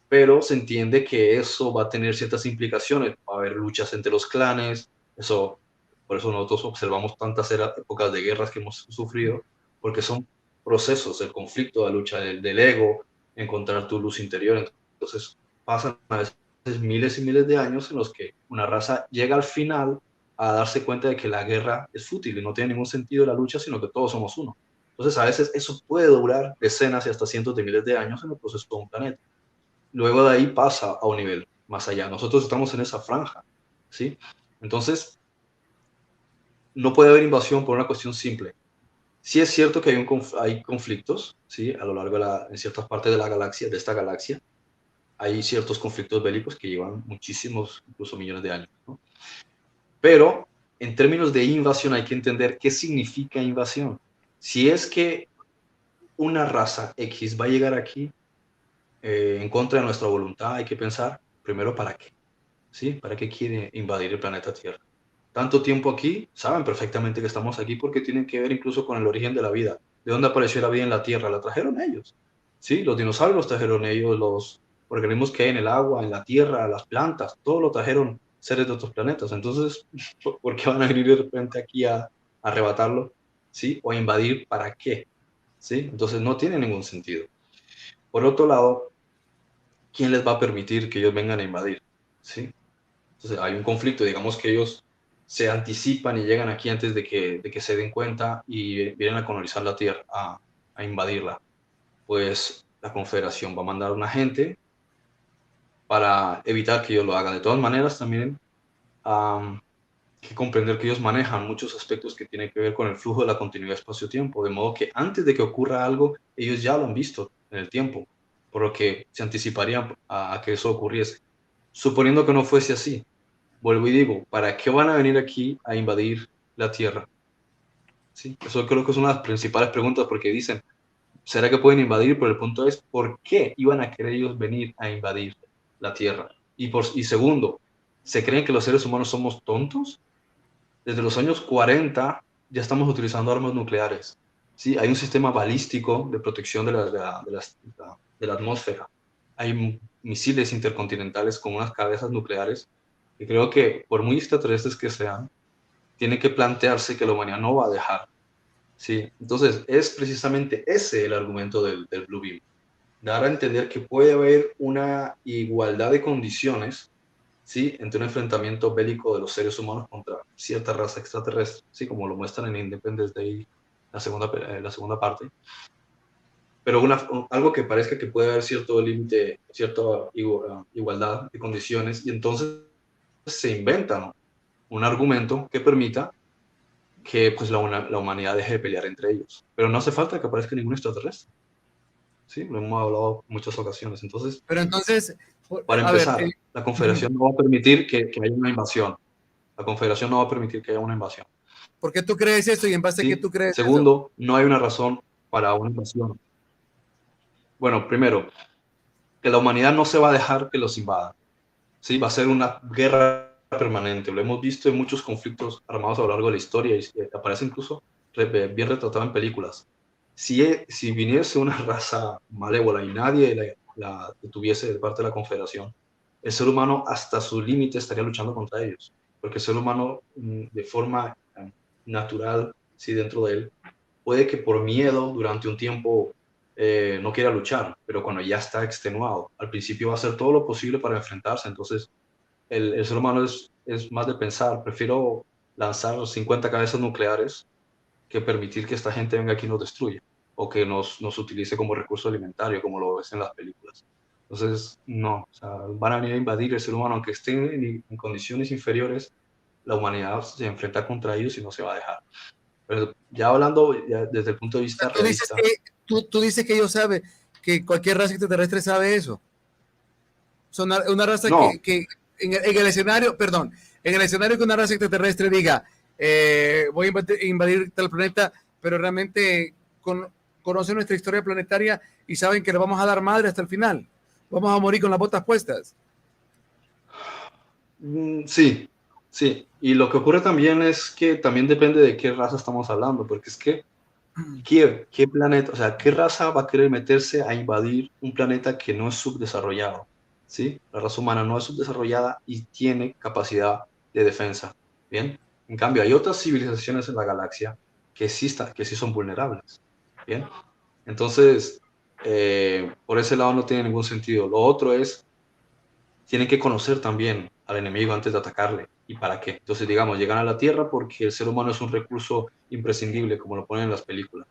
Pero se entiende que eso va a tener ciertas implicaciones. Va a haber luchas entre los clanes. Por eso nosotros observamos tantas épocas de guerras que hemos sufrido, porque son procesos, el conflicto, la lucha del ego, encontrar tu luz interior. Entonces pasan a veces miles y miles de años en los que una raza llega al final a darse cuenta de que la guerra es fútil y no tiene ningún sentido la lucha, sino que todos somos uno. Entonces a veces eso puede durar decenas y hasta cientos de miles de años en el proceso de un planeta. Luego de ahí pasa a un nivel más allá. Nosotros estamos en esa franja, ¿sí? Entonces no puede haber invasión por una cuestión simple. Sí es cierto que hay conflictos, ¿sí? A lo largo en ciertas partes de la galaxia, de esta galaxia, hay ciertos conflictos bélicos que llevan muchísimos, incluso millones de años, ¿no? Pero en términos de invasión hay que entender qué significa invasión. Si es que una raza X va a llegar aquí en contra de nuestra voluntad, hay que pensar primero para qué, ¿sí? ¿Para qué quiere invadir el planeta Tierra? Tanto tiempo aquí, saben perfectamente que estamos aquí porque tienen que ver incluso con el origen de la vida. ¿De dónde apareció la vida en la Tierra? La trajeron ellos, ¿sí? Los dinosaurios los trajeron ellos, los organismos que hay en el agua, en la tierra, las plantas, todo lo trajeron seres de otros planetas. Entonces, ¿por qué van a venir de repente aquí a arrebatarlo? ¿Sí? O a invadir, ¿para qué? ¿Sí? Entonces no tiene ningún sentido. Por otro lado, ¿quién les va a permitir que ellos vengan a invadir? ¿Sí? Entonces hay un conflicto, digamos que ellos se anticipan y llegan aquí antes de que se den cuenta y vienen a colonizar la Tierra, a invadirla. Pues la Confederación va a mandar a un agente para evitar que ellos lo hagan. De todas maneras, también hay que comprender que ellos manejan muchos aspectos que tienen que ver con el flujo de la continuidad espacio-tiempo, de modo que antes de que ocurra algo, ellos ya lo han visto en el tiempo, por lo que se anticiparían a que eso ocurriese. Suponiendo que no fuese así, vuelvo y digo, ¿para qué van a venir aquí a invadir la Tierra? ¿Sí? Eso creo que es una de las principales preguntas, porque dicen, ¿será que pueden invadir? Pero el punto es, ¿por qué iban a querer ellos venir a invadir la Tierra? Y segundo, ¿se creen que los seres humanos somos tontos? Desde los años 40 ya estamos utilizando armas nucleares. ¿Sí? Hay un sistema balístico de protección de la atmósfera. Hay misiles intercontinentales con unas cabezas nucleares que creo que, por muy extraterrestres que sean, tiene que plantearse que la humanidad no va a dejar. ¿Sí? Entonces, es precisamente ese el argumento del Blue Beam. Dar a entender que puede haber una igualdad de condiciones, ¿sí? Entre un enfrentamiento bélico de los seres humanos contra cierta raza extraterrestre, ¿sí? Como lo muestran en Independence Day, la segunda parte. Pero algo que parezca que puede haber cierto límite, cierta igualdad de condiciones, y entonces se inventan un argumento que permita que pues, la humanidad deje de pelear entre ellos. Pero no hace falta que aparezca ningún extraterrestre. Sí, lo hemos hablado en muchas ocasiones. Entonces, pero entonces, para empezar, la Confederación no va a permitir que haya una invasión. La Confederación no va a permitir que haya una invasión. ¿Por qué tú crees eso y en base a qué tú crees Segundo, no hay una razón para una invasión. Bueno, primero, que la humanidad no se va a dejar que los invadan. ¿sí? Va a ser una guerra permanente. Lo hemos visto en muchos conflictos armados a lo largo de la historia y aparece incluso bien retratado en películas. Si viniese una raza malévola y nadie la detuviese de parte de la Confederación, el ser humano hasta su límite estaría luchando contra ellos, porque el ser humano de forma natural, sí, dentro de él, puede que por miedo durante un tiempo no quiera luchar, pero cuando ya está extenuado, al principio va a hacer todo lo posible para enfrentarse. Entonces el ser humano es más de pensar, prefiero lanzar 50 cabezas nucleares que permitir que esta gente venga aquí y nos destruya, o que nos utilice como recurso alimentario, como lo ves en las películas. Entonces, no, o sea, van a venir a invadir el ser humano, aunque estén en condiciones inferiores, la humanidad se enfrenta contra ellos y no se va a dejar. Pero ya hablando ya desde el punto de vista Tú dices realista. tú dices que ellos saben, que cualquier raza extraterrestre sabe eso. Son una raza No. que en el escenario, perdón, en el escenario que una raza extraterrestre diga, voy a invadir tal planeta, pero realmente conocen nuestra historia planetaria y saben que le vamos a dar madre hasta el final. Vamos a morir con las botas puestas. Sí, sí. Y lo que ocurre también es que también depende de qué raza estamos hablando, porque es que ¿qué planeta, o sea, qué raza va a querer meterse a invadir un planeta que no es subdesarrollado? ¿Sí? La raza humana no es subdesarrollada y tiene capacidad de defensa. ¿Bien? En cambio, hay otras civilizaciones en la galaxia que sí son vulnerables. ¿Bien? Entonces, por ese lado no tiene ningún sentido. Lo otro es, tienen que conocer también al enemigo antes de atacarle. ¿Y para qué? Entonces, digamos, llegan a la Tierra porque el ser humano es un recurso imprescindible, como lo ponen en las películas.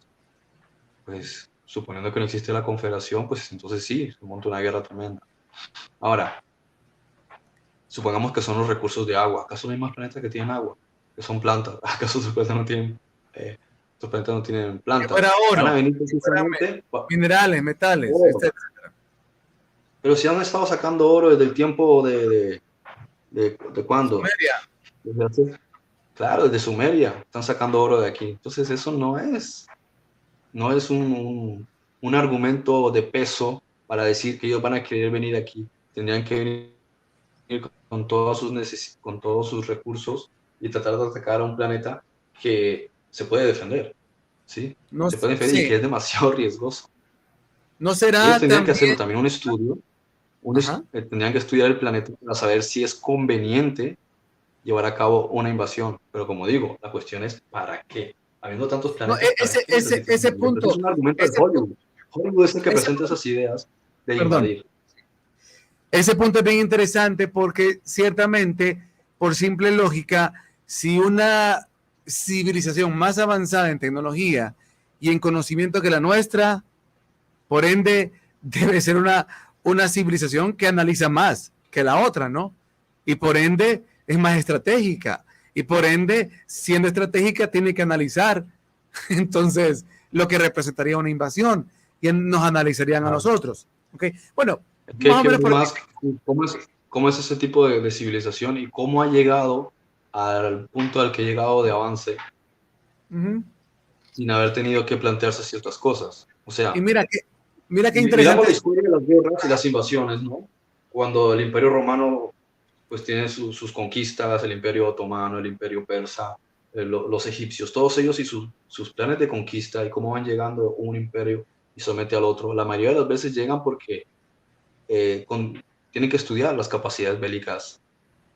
Pues, suponiendo que no existe la Confederación, pues entonces sí, se monta una guerra tremenda. Ahora, supongamos que son los recursos de agua. ¿Acaso no hay más planetas que tienen agua? Que son plantas. ¿Acaso estos planetas no tienen plantas? Fuera oro, Van a venir precisamente minerales, metales, oro. etc. Pero si han estado sacando oro desde el tiempo ¿de cuándo? Sumeria. Claro, desde Sumeria están sacando oro de aquí. Entonces eso no es un argumento de peso para decir que ellos van a querer venir aquí. Tendrían que venir con todos sus recursos y tratar de atacar a un planeta que se puede defender, ¿sí? No, se puede defender sí. y que es demasiado riesgoso. No será Ellos tendrían que también... hacerlo también un estudio. Tendrían que estudiar el planeta para saber si es conveniente llevar a cabo una invasión. Pero como digo, la cuestión es ¿para qué? Habiendo tantos planetas. No, ese punto. Es un argumento de Hollywood. Hollywood es el que presenta esas ideas de invadir. Ese punto es bien interesante porque ciertamente, por simple lógica, si una civilización más avanzada en tecnología y en conocimiento que la nuestra, por ende, debe ser una civilización que analiza más que la otra, ¿no? Y por ende es más estratégica. Y por ende, siendo estratégica, tiene que analizar entonces lo que representaría una invasión y nos analizarían a nosotros. ¿Okay? Bueno, ¿cómo es ese tipo de civilización y cómo ha llegado al punto al que ha llegado de avance sin haber tenido que plantearse ciertas cosas? O sea, y mira qué interesante. Miramos la historia de las guerras y las invasiones, ¿no? Cuando el Imperio Romano pues tiene sus conquistas, el Imperio Otomano, el Imperio Persa, los egipcios, todos ellos y sus planes de conquista y cómo van llegando un imperio y somete al otro. La mayoría de las veces llegan porque tienen que estudiar las capacidades bélicas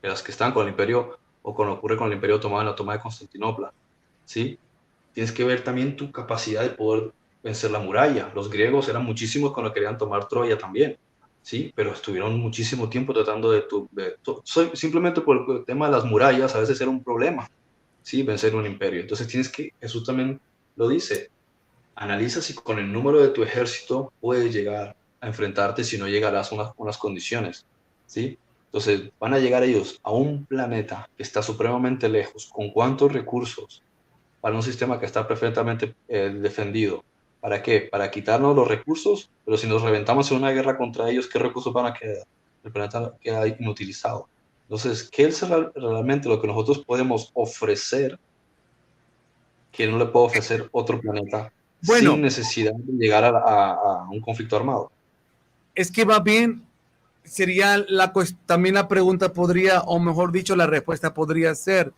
de las que están con el imperio o con lo que ocurre con el Imperio Otomano en la toma de Constantinopla, ¿sí? Tienes que ver también tu capacidad de poder vencer la muralla. Los griegos eran muchísimos cuando querían tomar Troya también, ¿sí? Pero estuvieron muchísimo tiempo tratando simplemente por el tema de las murallas, a veces era un problema, ¿sí? Vencer un imperio. Entonces Jesús también lo dice, analiza si con el número de tu ejército puedes llegar a enfrentarte, si no llegarás a unas condiciones, ¿sí? Entonces van a llegar ellos a un planeta que está supremamente lejos, ¿con cuántos recursos? Para un sistema que está perfectamente defendido. ¿Para qué? Para quitarnos los recursos, pero si nos reventamos en una guerra contra ellos, ¿qué recursos van a quedar? El planeta queda inutilizado. Entonces, ¿qué es realmente lo que nosotros podemos ofrecer que no le puede ofrecer otro planeta sin necesidad de llegar a un conflicto armado? Es que va bien, sería también la pregunta podría, o mejor dicho, la respuesta podría ser,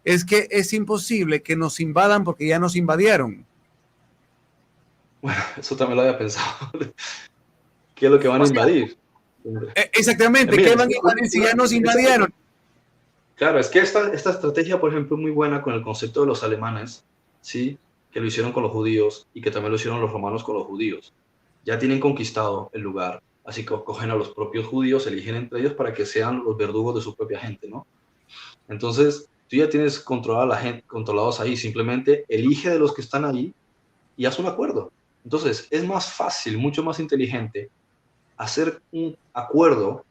es que es imposible que nos invadan porque ya nos invadieron. Bueno, eso también lo había pensado. ¿Qué es lo que van a invadir? Exactamente, ¿qué van a invadir si ya nos invadieron? Claro, es que esta estrategia, por ejemplo, es muy buena con el concepto de los alemanes, ¿sí? Que lo hicieron con los judíos y que también lo hicieron los romanos con los judíos. Ya tienen conquistado el lugar, así que cogen a los propios judíos, eligen entre ellos para que sean los verdugos de su propia gente, ¿no? Entonces, tú ya tienes controlada la gente, controlados ahí, simplemente elige de los que están ahí y haz un acuerdo. Entonces, es más fácil, mucho más inteligente hacer un acuerdo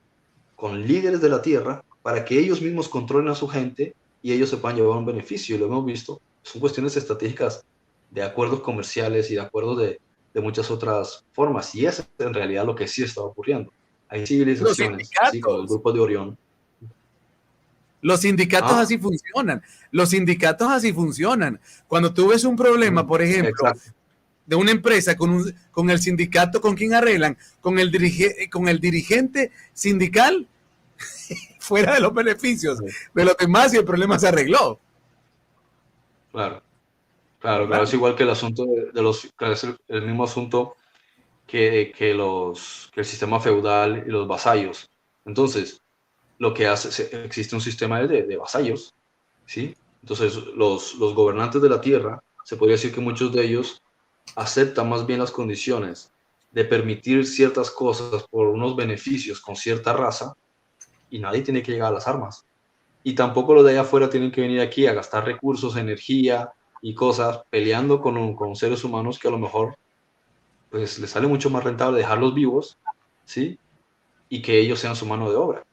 con líderes de la tierra para que ellos mismos controlen a su gente y ellos se puedan llevar un beneficio. Y lo hemos visto, son cuestiones estratégicas de acuerdos comerciales y de acuerdos de muchas otras formas. Y es en realidad lo que sí está ocurriendo. Hay civilizaciones, ¿sí? Como el grupo de Orión. Los sindicatos así funcionan. Los sindicatos así funcionan. Cuando tú ves un problema, por ejemplo, exacto, de una empresa con el sindicato, ¿con quién arreglan? Con el dirigente sindical fuera de los beneficios de los demás y el problema se arregló. Claro, es igual que el asunto es el mismo asunto que el sistema feudal y los vasallos. Entonces, lo que hace, existe un sistema de vasallos, ¿sí? Entonces, los gobernantes de la tierra, se podría decir que muchos de ellos aceptan más bien las condiciones de permitir ciertas cosas por unos beneficios con cierta raza y nadie tiene que llegar a las armas. Y tampoco los de allá afuera tienen que venir aquí a gastar recursos, energía y cosas peleando con seres humanos que a lo mejor pues les sale mucho más rentable dejarlos vivos, ¿sí? Y que ellos sean su mano de obra.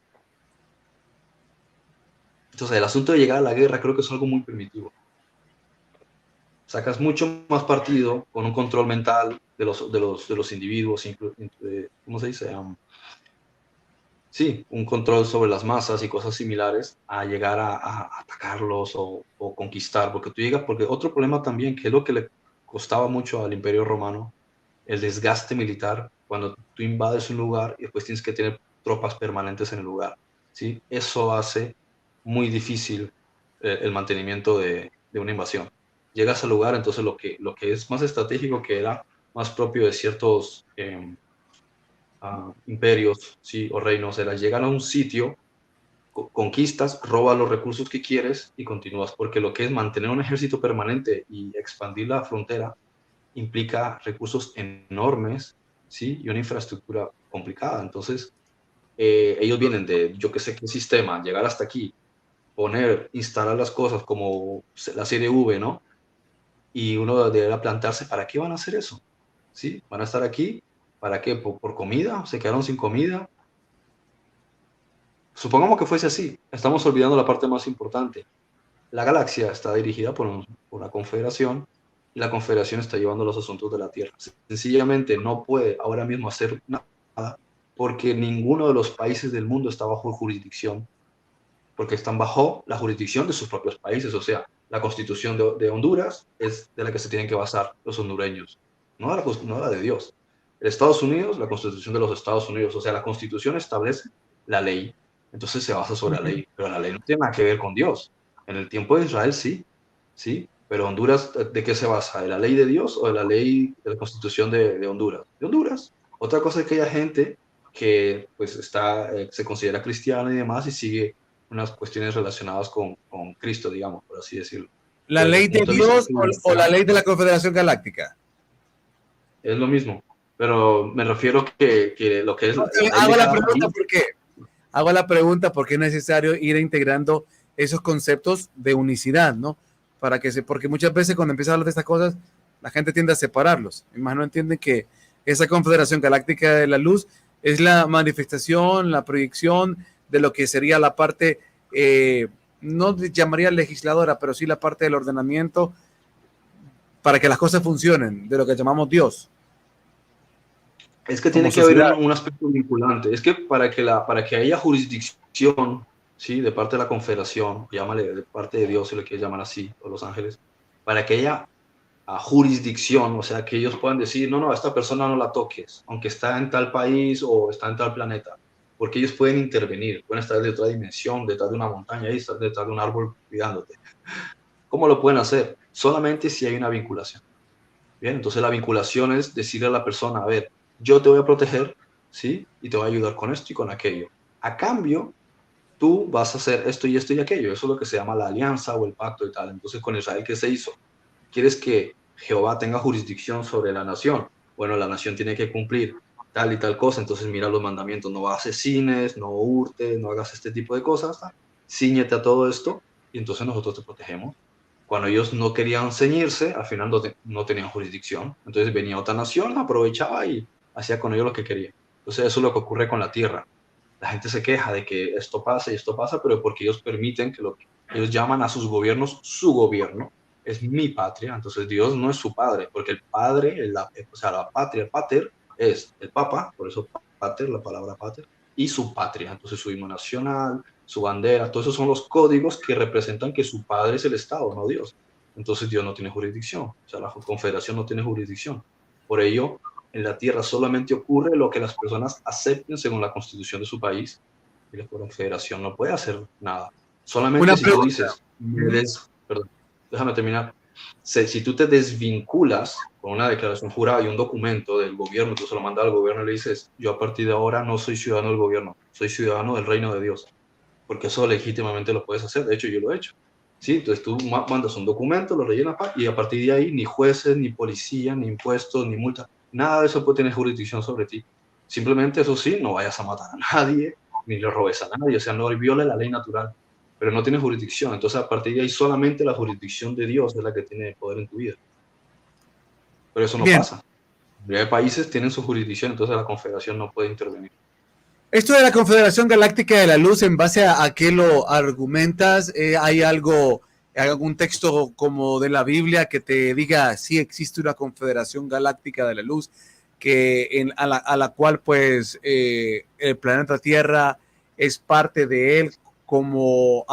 Entonces, el asunto de llegar a la guerra creo que es algo muy primitivo. Sacas mucho más partido con un control mental de los individuos, ¿cómo se dice? Sí, un control sobre las masas y cosas similares a llegar a atacarlos o conquistar, porque tú llegas, porque otro problema también, que es lo que le costaba mucho al Imperio Romano, el desgaste militar, cuando tú invades un lugar y después tienes que tener tropas permanentes en el lugar, ¿sí? Eso hace muy difícil el mantenimiento de una invasión. Llegas al lugar, entonces lo que es más estratégico, que era más propio de ciertos imperios, ¿sí? O reinos, era llegar a un sitio, conquistas, robas los recursos que quieres y continúas, porque lo que es mantener un ejército permanente y expandir la frontera implica recursos enormes, ¿sí? Y una infraestructura complicada. Entonces, ellos vienen de yo que sé qué sistema, llegar hasta aquí, instalar las cosas como la serie V, ¿no? Y uno deberá plantearse, ¿para qué van a hacer eso? ¿Sí? ¿Van a estar aquí? ¿Para qué? ¿Por comida? ¿Se quedaron sin comida? Supongamos que fuese así. Estamos olvidando la parte más importante. La galaxia está dirigida por una confederación y la confederación está llevando los asuntos de la Tierra. Sencillamente no puede ahora mismo hacer nada porque ninguno de los países del mundo está bajo jurisdicción, porque están bajo la jurisdicción de sus propios países. O sea, la constitución de Honduras es de la que se tienen que basar los hondureños, no la de Dios. Estados Unidos, la constitución de los Estados Unidos, o sea, la constitución establece la ley, entonces se basa sobre la ley, pero la ley no tiene nada que ver con Dios. En el tiempo de Israel sí, pero Honduras, ¿de qué se basa? ¿De la ley de Dios o de la ley de la constitución de Honduras? De Honduras. Otra cosa es que hay gente que pues se considera cristiana y demás y sigue unas cuestiones relacionadas con Cristo, digamos, por así decirlo. ¿La ley de Dios o la ley de la Confederación Galáctica? Es lo mismo, pero me refiero que lo que es... Hago la pregunta porque es necesario ir integrando esos conceptos de unicidad, ¿no? Porque muchas veces cuando empiezas a hablar de estas cosas, la gente tiende a separarlos. Más no entienden que esa Confederación Galáctica de la Luz es la manifestación, la proyección de lo que sería la parte, no llamaría legisladora, pero sí la parte del ordenamiento para que las cosas funcionen, de lo que llamamos Dios. Es que tiene que haber un aspecto vinculante. Es que para que haya jurisdicción, ¿sí? De parte de la confederación, llámale de parte de Dios, si lo quieres llamar así, o los ángeles, para que haya jurisdicción, o sea, que ellos puedan decir, no, esta persona no la toques, aunque está en tal país o está en tal planeta. porque ellos pueden intervenir, pueden estar de otra dimensión, detrás de una montaña y estar detrás de un árbol cuidándote. ¿Cómo lo pueden hacer? Solamente si hay una vinculación. Bien, entonces la vinculación es decirle a la persona, a ver, yo te voy a proteger, ¿sí? Y te voy a ayudar con esto y con aquello. A cambio, tú vas a hacer esto y esto y aquello. Eso es lo que se llama la alianza o el pacto y tal. Entonces, con Israel, ¿qué se hizo? ¿Quieres que Jehová tenga jurisdicción sobre la nación? Bueno, la nación tiene que cumplir tal y tal cosa. Entonces, mira los mandamientos. No asesines, no hurtes, no hagas este tipo de cosas. Cíñete a todo esto y entonces nosotros te protegemos. Cuando ellos no querían ceñirse, al final no tenían jurisdicción. Entonces venía otra nación, aprovechaba y hacía con ellos lo que quería. Entonces eso es lo que ocurre con la tierra. La gente se queja de que esto pasa y esto pasa, pero porque ellos permiten que ellos llaman a sus gobiernos su gobierno. Es mi patria. Entonces Dios no es su padre, porque el padre, o sea, la patria, el pater, es el papa, por eso pater, la palabra pater, y su patria. Entonces su himno nacional, su bandera, todos esos son los códigos que representan que su padre es el Estado, no Dios. Entonces Dios no tiene jurisdicción, o sea, la confederación no tiene jurisdicción. Por ello, en la tierra solamente ocurre lo que las personas acepten según la constitución de su país, y la confederación no puede hacer nada. Solamente si tú dices, perdón, déjame terminar, si tú te desvinculas con una declaración jurada y un documento del gobierno, tú se lo mandas al gobierno y le dices, yo a partir de ahora no soy ciudadano del gobierno, soy ciudadano del reino de Dios, porque eso legítimamente lo puedes hacer, de hecho yo lo he hecho. ¿Sí? Entonces tú mandas un documento, lo rellenas y a partir de ahí ni jueces, ni policía, ni impuestos, ni multa, nada de eso puede tener jurisdicción sobre ti. Simplemente eso sí, no vayas a matar a nadie, ni le robes a nadie, o sea, no viole la ley natural, pero no tiene jurisdicción. Entonces a partir de ahí solamente la jurisdicción de Dios es la que tiene poder en tu vida. Pero eso no pasa. Hay países tienen su jurisdicción, entonces la confederación no puede intervenir. Esto de la Confederación Galáctica de la Luz, ¿en base a qué lo argumentas? ¿Hay algún texto como de la Biblia que te diga si existe una Confederación Galáctica de la Luz a la cual pues el planeta Tierra es parte de él como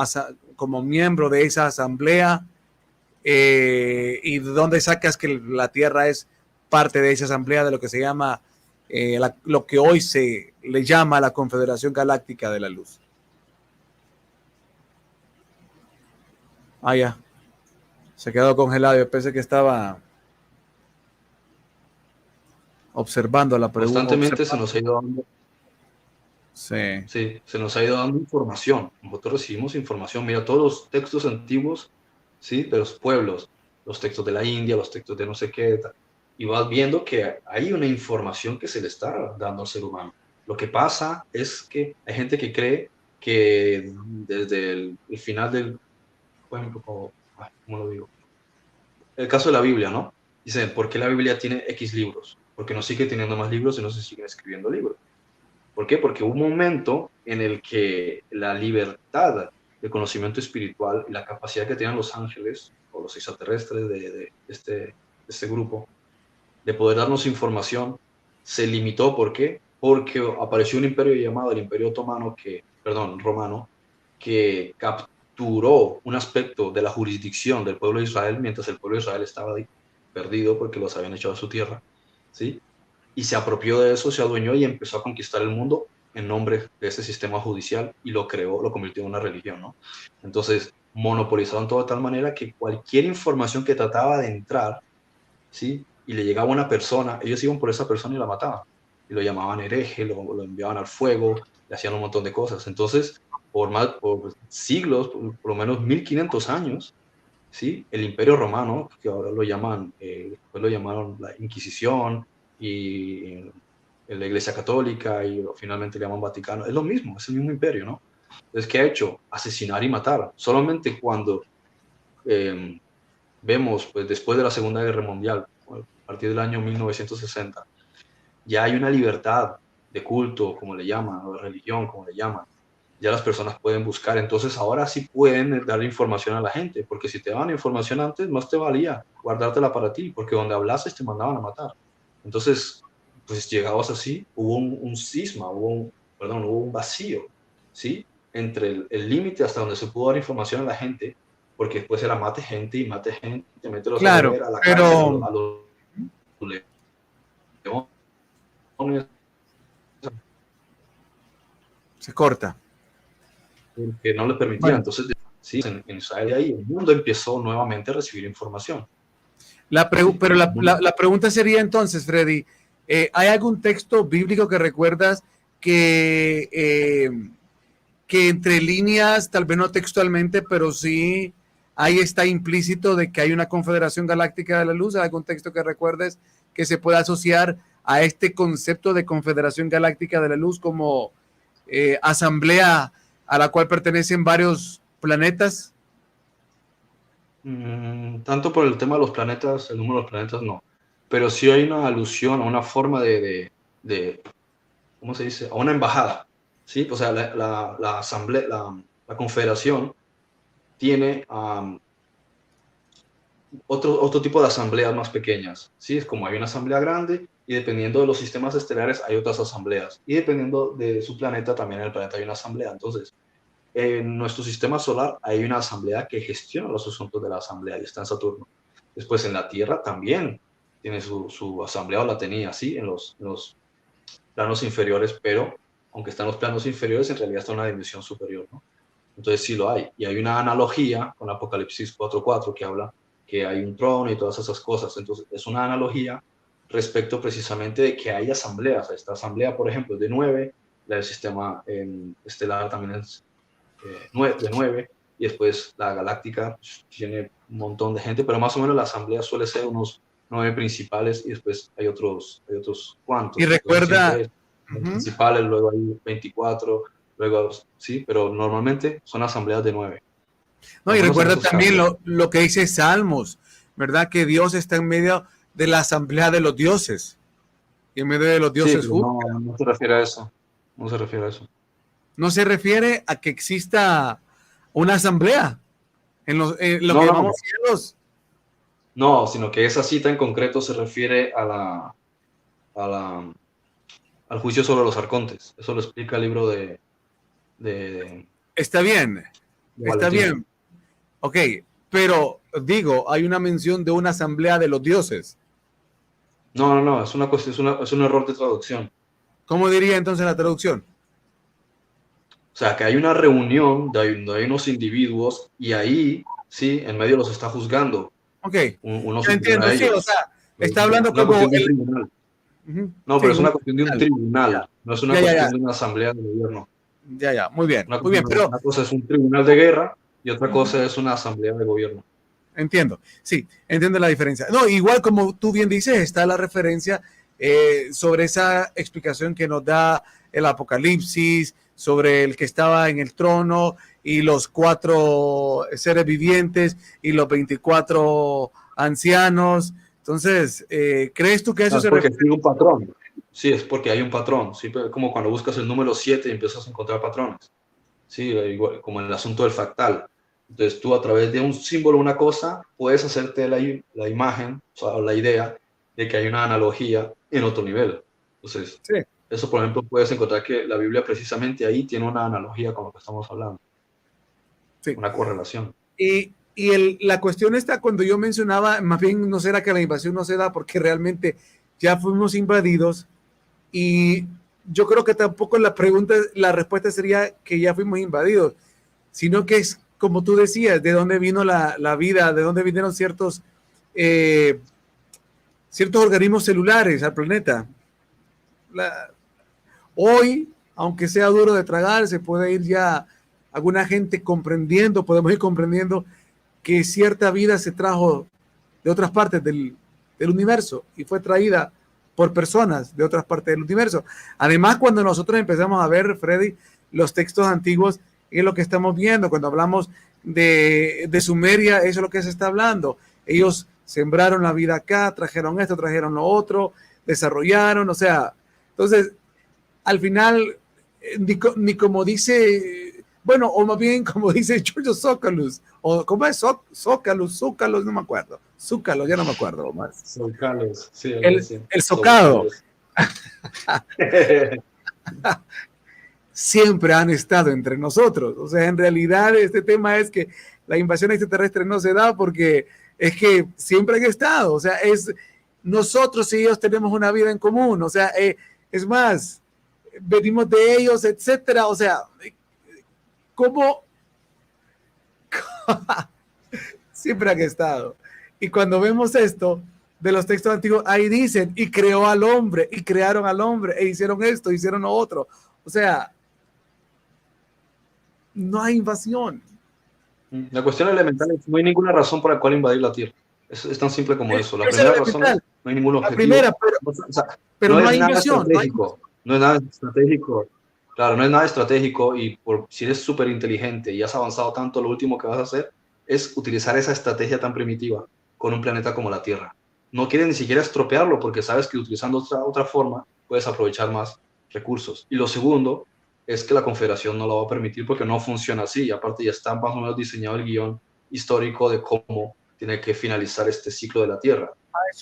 miembro de esa asamblea? ¿Y de dónde sacas que la Tierra es parte de esa asamblea de lo que se llama lo que hoy se le llama la Confederación Galáctica de la Luz? Ya. Se quedó congelado. Yo pensé que estaba observando la pregunta. Constantemente se nos ha ido dando. Sí, se nos ha ido dando información. Nosotros recibimos información. Mira, todos los textos antiguos, ¿sí? De los pueblos, los textos de la India, los textos de no sé qué, y vas viendo que hay una información que se le está dando al ser humano. Lo que pasa es que hay gente que cree que desde el final del, por ejemplo, ¿cómo lo digo? El caso de la Biblia, ¿no? Dicen, ¿por qué la Biblia tiene X libros? Porque no sigue teniendo más libros y no se siguen escribiendo libros. ¿Por qué? Porque hubo un momento en el que la libertad de conocimiento espiritual y la capacidad que tenían los ángeles o los extraterrestres de este grupo de poder darnos información se limitó. ¿Por qué? Porque apareció un imperio llamado el Imperio Romano, que capturó un aspecto de la jurisdicción del pueblo de Israel mientras el pueblo de Israel estaba perdido porque los habían echado a su tierra, ¿sí? Y se apropió de eso, se adueñó y empezó a conquistar el mundo en nombre de ese sistema judicial y lo convirtió en una religión, ¿no? Entonces, monopolizaron todo de tal manera que cualquier información que trataba de entrar, ¿sí? Y le llegaba a una persona, ellos iban por esa persona y la mataban. Y lo llamaban hereje, lo enviaban al fuego, le hacían un montón de cosas. Entonces, por siglos, por lo menos 1500 años, ¿sí? El Imperio Romano, que ahora después lo llamaron la Inquisición, y la Iglesia Católica, y finalmente le llaman Vaticano, es lo mismo, es el mismo imperio, ¿no? Entonces, ¿qué ha hecho? Asesinar y matar. Solamente cuando vemos, pues después de la Segunda Guerra Mundial, a partir del año 1960, ya hay una libertad de culto, como le llaman, o de religión, como le llaman. Ya las personas pueden buscar, entonces ahora sí pueden dar información a la gente, porque si te daban información antes, más te valía guardártela para ti, porque donde hablases te mandaban a matar. Entonces, pues llegados así, hubo un cisma, hubo un vacío, ¿sí? Entre el límite hasta donde se pudo dar información a la gente, porque después era mate gente, mételos claro, a la pero cárcel, a los leones. Se corta. Que no le permitían. Bueno. Entonces, sí, en Israel ahí el mundo empezó nuevamente a recibir información. Pero la pregunta sería entonces, Freddy, ¿hay algún texto bíblico que recuerdas que entre líneas, tal vez no textualmente, pero sí ahí está implícito de que hay una confederación galáctica de la luz? ¿Hay algún texto que recuerdes que se pueda asociar a este concepto de confederación galáctica de la luz como asamblea a la cual pertenecen varios planetas? Tanto por el tema de los planetas, el número de los planetas no, pero sí hay una alusión a una forma de ¿cómo se dice? A una embajada, ¿sí? O sea, la asamblea, la confederación tiene otro tipo de asambleas más pequeñas, ¿sí? Es como hay una asamblea grande y dependiendo de los sistemas estelares hay otras asambleas y dependiendo de su planeta también en el planeta hay una asamblea. Entonces, en nuestro sistema solar hay una asamblea que gestiona los asuntos de la asamblea y está en Saturno. Después en la Tierra también tiene su asamblea, o la tenía, ¿sí? En los planos inferiores, pero aunque está en los planos inferiores, en realidad está en una dimensión superior, ¿no? Entonces sí lo hay. Y hay una analogía con Apocalipsis 4:4 que habla que hay un trono y todas esas cosas. Entonces es una analogía respecto precisamente de que hay asambleas. Esta asamblea, por ejemplo, es de 9, la del sistema estelar también es de 9, y después la galáctica tiene un montón de gente, pero más o menos la asamblea suele ser unos 9 principales y después hay otros cuantos. Y recuerda... Principales, luego hay 24, luego sí, pero normalmente son asambleas de 9. No, y recuerda también lo que dice Salmos, ¿verdad? Que Dios está en medio de la asamblea de los dioses. Y en medio de los dioses. Sí, no se refiere a eso. No se refiere a eso. No se refiere a que exista una asamblea en lo que llamamos cielos. No, sino que esa cita en concreto se refiere al juicio sobre los arcontes. Eso lo explica el libro de Está bien. Está bien. Ok, pero digo, hay una mención de una asamblea de los dioses. No, es una cuestión, es un error de traducción. ¿Cómo diría entonces la traducción? O sea, que hay una reunión donde hay unos individuos y ahí, sí, en medio los está juzgando. Ok, yo entiendo, sí, o sea, está hablando como el tribunal. No, pero sí, es una cuestión de un tribunal, no es una cuestión de una asamblea de gobierno. Ya, muy bien, pero... Una cosa es un tribunal de guerra y otra cosa es una asamblea de gobierno. Entiendo, sí, entiendo la diferencia. No, igual como tú bien dices, está la referencia sobre esa explicación que nos da el Apocalipsis, sobre el que estaba en el trono y los 4 seres vivientes y los 24 ancianos. Entonces, ¿crees tú que eso se refiere? Porque sigue un patrón. Sí, es porque hay un patrón. ¿Sí? Como cuando buscas el número 7 y empiezas a encontrar patrones. Sí, igual, como en el asunto del fractal. Entonces tú a través de un símbolo, una cosa, puedes hacerte la imagen, o la idea de que hay una analogía en otro nivel. Entonces, sí. Eso, por ejemplo, puedes encontrar que la Biblia precisamente ahí tiene una analogía con lo que estamos hablando. Sí. Una correlación. Y la cuestión está cuando yo mencionaba, más bien no será que la invasión no se da porque realmente ya fuimos invadidos y yo creo que tampoco la respuesta sería que ya fuimos invadidos, sino que es como tú decías, de dónde vino la vida, de dónde vinieron ciertos organismos celulares al planeta. Hoy, aunque sea duro de tragar, se puede ir ya alguna gente podemos ir comprendiendo que cierta vida se trajo de otras partes del universo y fue traída por personas de otras partes del universo. Además, cuando nosotros empezamos a ver, Freddy, los textos antiguos, es lo que estamos viendo. Cuando hablamos de Sumeria, eso es lo que se está hablando. Ellos sembraron la vida acá, trajeron esto, trajeron lo otro, desarrollaron, o sea, entonces, al final, ni como dice, bueno, o más bien como dice Giorgio Tsoukalos, o ¿cómo es? Zócalos, no me acuerdo. Zócalos, ya no me acuerdo más. Zócalos, sí. El socado. Siempre han estado entre nosotros. O sea, en realidad este tema es que la invasión extraterrestre no se da porque es que siempre han estado. O sea, nosotros y ellos tenemos una vida en común. O sea, es más, venimos de ellos, etcétera. O sea, ¿cómo? Siempre han estado. Y cuando vemos esto de los textos antiguos, ahí dicen, y creó al hombre, y crearon al hombre, e hicieron esto, hicieron lo otro. O sea, no hay invasión. La cuestión elemental es que no hay ninguna razón por la cual invadir la Tierra. Es tan simple como eso. La primera razón es no hay ningún objetivo. La primera, pero no hay nada invasión. estratégico. No es nada estratégico. Claro, no es nada estratégico y si eres súper inteligente y has avanzado tanto, lo último que vas a hacer es utilizar esa estrategia tan primitiva con un planeta como la Tierra. No quieres ni siquiera estropearlo porque sabes que utilizando otra forma puedes aprovechar más recursos. Y lo segundo es que la Confederación no lo va a permitir porque no funciona así. Y aparte ya está más o menos diseñado el guión histórico de cómo tiene que finalizar este ciclo de la Tierra.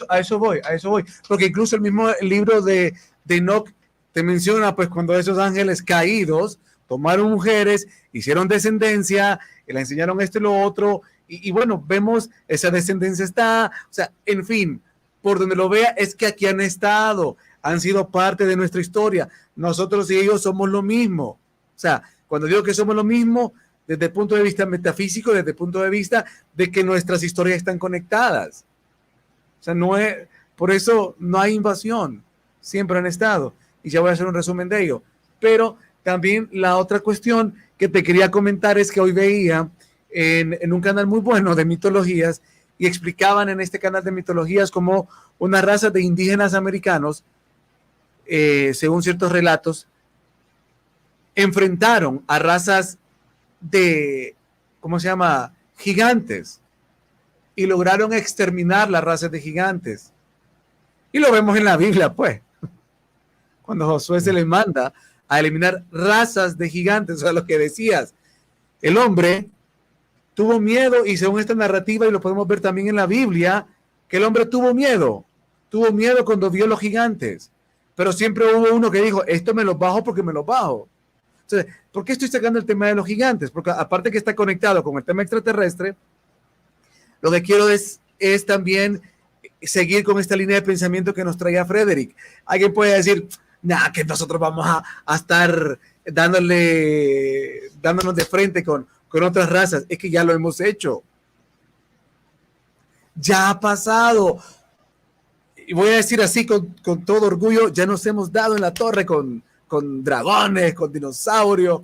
A eso voy. Porque incluso el mismo libro de Enoch te menciona, pues, cuando esos ángeles caídos tomaron mujeres, hicieron descendencia, y le enseñaron esto y lo otro, y bueno, vemos esa descendencia está, o sea, en fin, por donde lo vea, es que aquí han estado, han sido parte de nuestra historia. Nosotros y ellos somos lo mismo. O sea, cuando digo que somos lo mismo, desde el punto de vista metafísico, desde el punto de vista de que nuestras historias están conectadas. O sea, no es, por eso no hay invasión, siempre han estado. Y ya voy a hacer un resumen de ello. Pero también la otra cuestión que te quería comentar es que hoy veía en un canal muy bueno de mitologías y explicaban en este canal de mitologías cómo una raza de indígenas americanos, según ciertos relatos, enfrentaron a razas de, ¿cómo se llama?, gigantes, y lograron exterminar las razas de gigantes. Y lo vemos en la Biblia, pues, cuando Josué se le manda a eliminar razas de gigantes. O sea, lo que decías, el hombre tuvo miedo, y según esta narrativa, y lo podemos ver también en la Biblia, que el hombre tuvo miedo cuando vio los gigantes, pero siempre hubo uno que dijo, esto me lo bajo porque me lo bajo. Entonces, ¿por qué estoy sacando el tema de los gigantes? Porque aparte que está conectado con el tema extraterrestre, lo que quiero es también seguir con esta línea de pensamiento que nos traía Frederick. Alguien puede decir, nah, que nosotros vamos a estar dándonos de frente con otras razas. Es que ya lo hemos hecho. Ya ha pasado. Y voy a decir así con todo orgullo, ya nos hemos dado en la torre con dragones, con dinosaurios,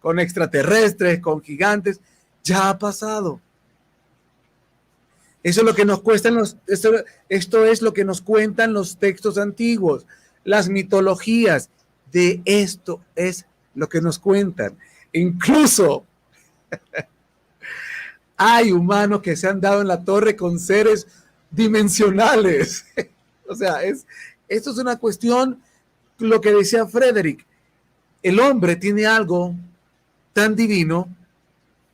con extraterrestres, con gigantes. Ya ha pasado. Eso es lo que nos cuestan esto es lo que nos cuentan los textos antiguos, las mitologías. De esto es lo que nos cuentan. Incluso hay humanos que se han dado en la torre con seres dimensionales. O sea, esto es una cuestión, lo que decía Frederick, el hombre tiene algo tan divino,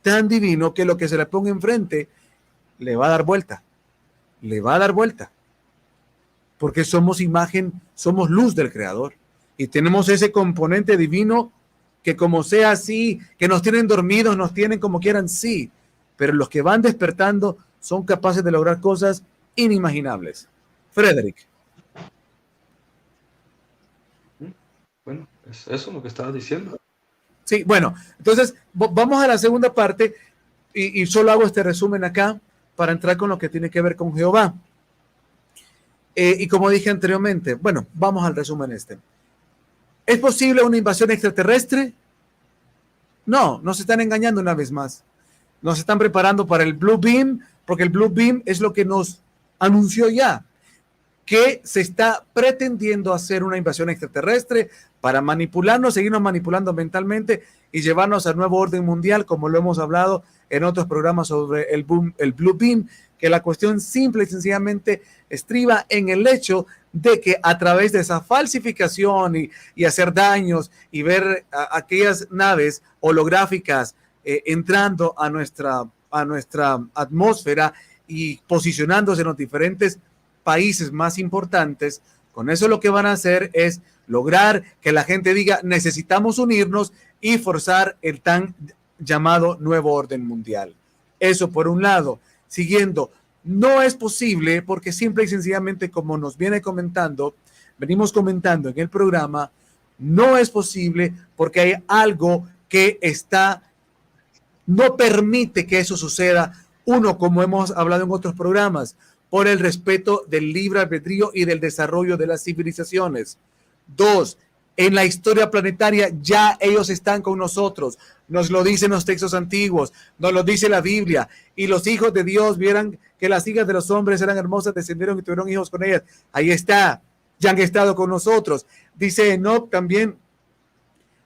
que lo que se le ponga enfrente le va a dar vuelta, porque somos imagen, somos luz del Creador, y tenemos ese componente divino que, como sea así, que nos tienen dormidos, nos tienen como quieran, sí, pero los que van despertando son capaces de lograr cosas inimaginables. Frederick. Bueno, es eso lo que estabas diciendo. Sí, bueno, entonces vamos a la segunda parte y solo hago este resumen acá para entrar con lo que tiene que ver con Jehová. Y como dije anteriormente, bueno, vamos al resumen este. ¿Es posible una invasión extraterrestre? No, nos están engañando una vez más. Nos están preparando para el Blue Beam, porque el Blue Beam es lo que nos anunció ya, que se está pretendiendo hacer una invasión extraterrestre para manipularnos, seguirnos manipulando mentalmente y llevarnos al nuevo orden mundial, como lo hemos hablado en otros programas sobre el Blue Beam, que la cuestión simple y sencillamente estriba en el hecho de que a través de esa falsificación y hacer daños y ver aquellas naves holográficas entrando a nuestra atmósfera y posicionándose en los diferentes países más importantes, con eso lo que van a hacer es lograr que la gente diga, necesitamos unirnos y forzar el tan llamado nuevo orden mundial. Eso por un lado. Siguiendo, no es posible porque simple y sencillamente, como nos venimos comentando en el programa, No es posible porque hay algo que no permite que eso suceda. Uno, como hemos hablado en otros programas, por el respeto del libre albedrío y del desarrollo de las civilizaciones. Dos, en la historia planetaria ya ellos están con nosotros. Nos lo dicen los textos antiguos, nos lo dice la Biblia. Y los hijos de Dios vieran que las hijas de los hombres eran hermosas, descendieron y tuvieron hijos con ellas. Ahí está, ya han estado con nosotros. Dice Enoc también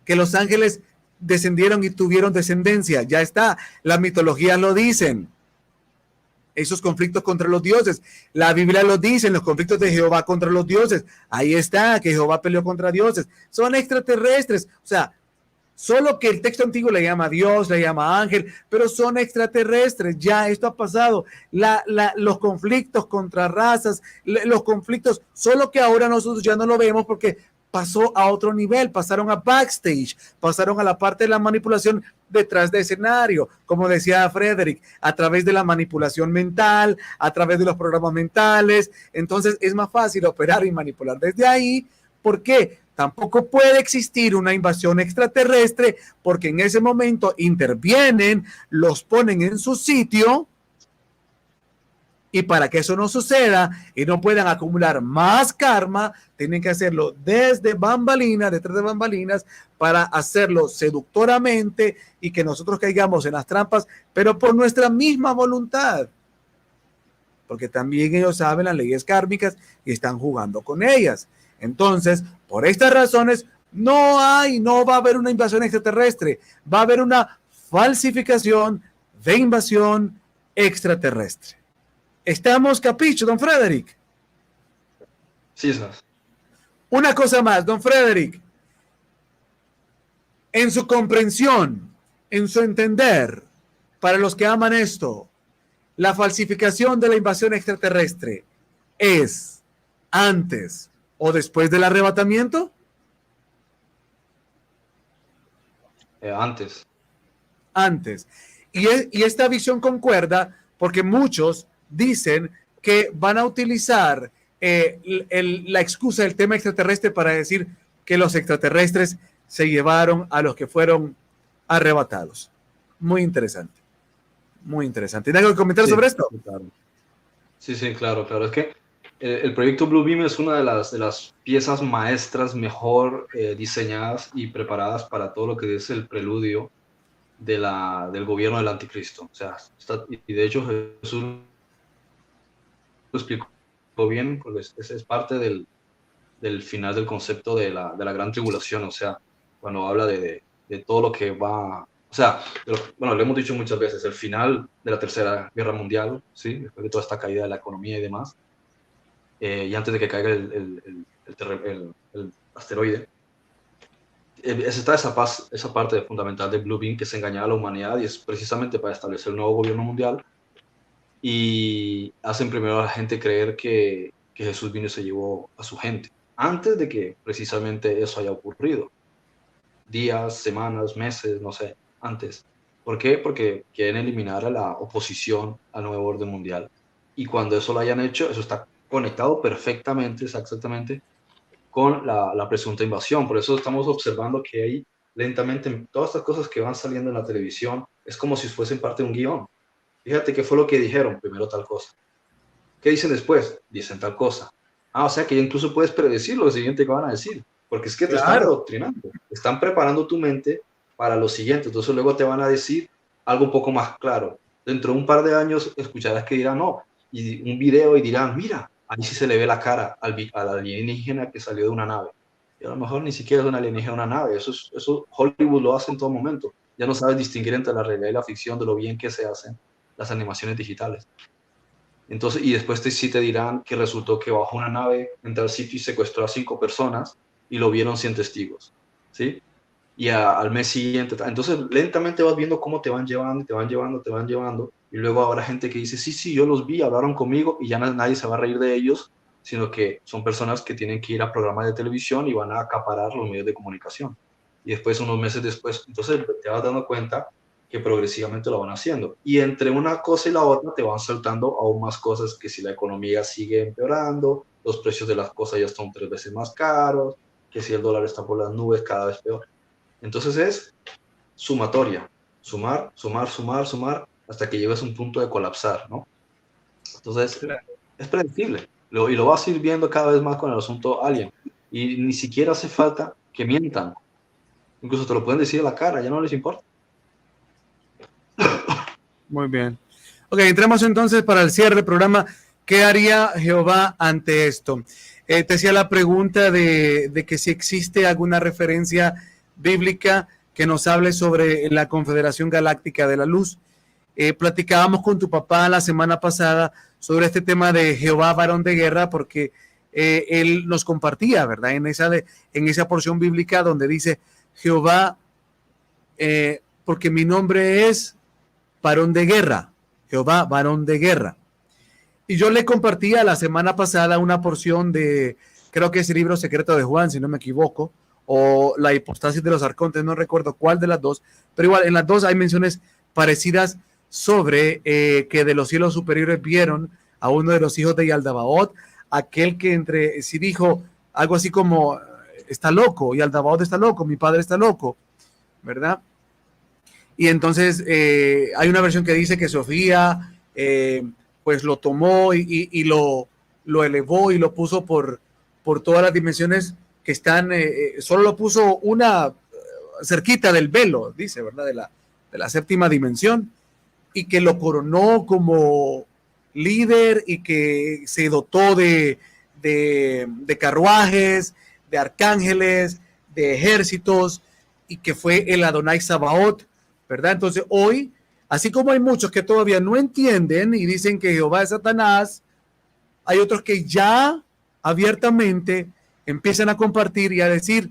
que los ángeles descendieron y tuvieron descendencia. Ya está, las mitologías lo dicen. Esos conflictos contra los dioses. La Biblia lo dice, los conflictos de Jehová contra los dioses. Ahí está, que Jehová peleó contra dioses. Son extraterrestres. O sea, solo que el texto antiguo le llama Dios, le llama ángel, pero son extraterrestres. Ya esto ha pasado. Los conflictos contra razas, los conflictos, solo que ahora nosotros ya no lo vemos porque pasó a otro nivel, pasaron a backstage, pasaron a la parte de la manipulación detrás de escenario, como decía Frederick, a través de la manipulación mental, a través de los programas mentales. Entonces es más fácil operar y manipular desde ahí. ¿Por qué? Tampoco puede existir una invasión extraterrestre porque en ese momento intervienen, los ponen en su sitio. Y para que eso no suceda y no puedan acumular más karma, tienen que hacerlo desde bambalinas, detrás de bambalinas, para hacerlo seductoramente y que nosotros caigamos en las trampas, pero por nuestra misma voluntad. Porque también ellos saben las leyes kármicas y están jugando con ellas. Entonces, por estas razones, no va a haber una invasión extraterrestre. Va a haber una falsificación de invasión extraterrestre. ¿Estamos capicho, don Frederick? Sí, señor. Una cosa más, don Frederick. En su comprensión, en su entender, para los que aman esto, la falsificación de la invasión extraterrestre es antes o después del arrebatamiento. Antes. Antes. Y esta visión concuerda porque muchos dicen que van a utilizar la excusa del tema extraterrestre para decir que los extraterrestres se llevaron a los que fueron arrebatados. Muy interesante. Muy interesante. ¿Tienes algo que comentar sobre esto? Claro. Sí, claro. Es que el proyecto Bluebeam es una de las piezas maestras mejor diseñadas y preparadas para todo lo que es el preludio del gobierno del anticristo. O sea, y de hecho Jesús lo explicó bien, porque ese es parte del final del concepto de la gran tribulación. O sea, cuando habla de todo lo que va, o sea, bueno, lo hemos dicho muchas veces, el final de la Tercera Guerra Mundial, ¿sí? Después de toda esta caída de la economía y demás, y antes de que caiga el asteroide, está esa parte fundamental de Bluebeam, que se engañaba a la humanidad, y es precisamente para establecer el nuevo gobierno mundial. Y hacen primero a la gente creer que Jesús vino y se llevó a su gente, antes de que precisamente eso haya ocurrido. Días, semanas, meses, no sé, antes. ¿Por qué? Porque quieren eliminar a la oposición al nuevo orden mundial. Y cuando eso lo hayan hecho, eso está conectado perfectamente, exactamente, con la presunta invasión. Por eso estamos observando que ahí, lentamente, todas estas cosas que van saliendo en la televisión, es como si fuesen parte de un guión. Fíjate qué fue lo que dijeron, primero tal cosa. ¿Qué dicen después? Dicen tal cosa. O sea que ya incluso puedes predecir lo siguiente que van a decir, porque es que te están adoctrinando, están preparando tu mente para lo siguiente. Entonces luego te van a decir algo un poco más claro. Dentro de un par de años escucharás que dirán, no, y un video y dirán, mira, ahí sí se le ve la cara al alienígena que salió de una nave. Y a lo mejor ni siquiera es un alienígena una nave. Eso Hollywood lo hace en todo momento. Ya no sabes distinguir entre la realidad y la ficción, de lo bien que se hacen las animaciones digitales. Entonces, y después sí te dirán que resultó que bajó una nave, entró al sitio y secuestró a 5 personas y lo vieron 100 testigos, ¿sí? Y al mes siguiente, entonces lentamente vas viendo cómo te van llevando, y luego habrá gente que dice, sí, yo los vi, hablaron conmigo, y ya nadie se va a reír de ellos, sino que son personas que tienen que ir a programas de televisión y van a acaparar los medios de comunicación. Y después, unos meses después, entonces te vas dando cuenta que progresivamente lo van haciendo. Y entre una cosa y la otra te van saltando aún más cosas, que si la economía sigue empeorando, los precios de las cosas ya están 3 veces más caros, que si el dólar está por las nubes, cada vez peor. Entonces es sumatoria, sumar, hasta que llegues a un punto de colapsar, ¿no? Entonces, es predecible. Y lo vas a ir viendo cada vez más con el asunto Alien. Y ni siquiera hace falta que mientan. Incluso te lo pueden decir a la cara, ya no les importa. Muy bien. Ok, entremos entonces para el cierre del programa. ¿Qué haría Jehová ante esto? Te hacía la pregunta de que si existe alguna referencia bíblica que nos hable sobre la Confederación Galáctica de la Luz. Platicábamos con tu papá la semana pasada sobre este tema de Jehová, varón de guerra, porque él nos compartía, ¿verdad? En esa porción bíblica donde dice Jehová, porque mi nombre es varón de guerra, Jehová, varón de guerra. Y yo le compartía la semana pasada una porción de, creo que es el libro secreto de Juan, si no me equivoco, o la hipostasis de los arcontes, no recuerdo cuál de las dos, pero igual en las dos hay menciones parecidas sobre que de los cielos superiores vieron a uno de los hijos de Yaldabaoth, aquel que sí dijo algo así como, está loco, Yaldabaoth está loco, mi padre está loco, ¿verdad? Y entonces hay una versión que dice que Sofía pues lo tomó y lo elevó y lo puso por todas las dimensiones que están, solo lo puso una cerquita del velo, dice, ¿verdad? De la séptima dimensión, y que lo coronó como líder y que se dotó de carruajes, de arcángeles, de ejércitos, y que fue el Adonai Sabaoth, ¿verdad? Entonces hoy, así como hay muchos que todavía no entienden y dicen que Jehová es Satanás, hay otros que ya abiertamente empiezan a compartir y a decir,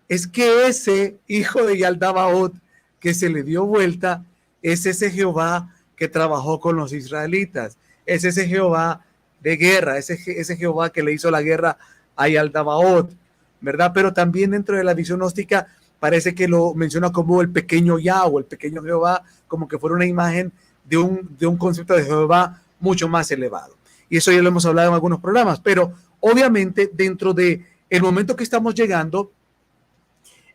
es que ese hijo de Yaldabaoth que se le dio vuelta es ese Jehová que trabajó con los israelitas, es ese Jehová de guerra, ese Jehová que le hizo la guerra a Yaldabaoth, ¿verdad? Pero también dentro de la visión gnóstica parece que lo menciona como el pequeño Yah o el pequeño Jehová, como que fuera una imagen de un concepto de Jehová mucho más elevado. Y eso ya lo hemos hablado en algunos programas, pero obviamente dentro de el momento que estamos llegando,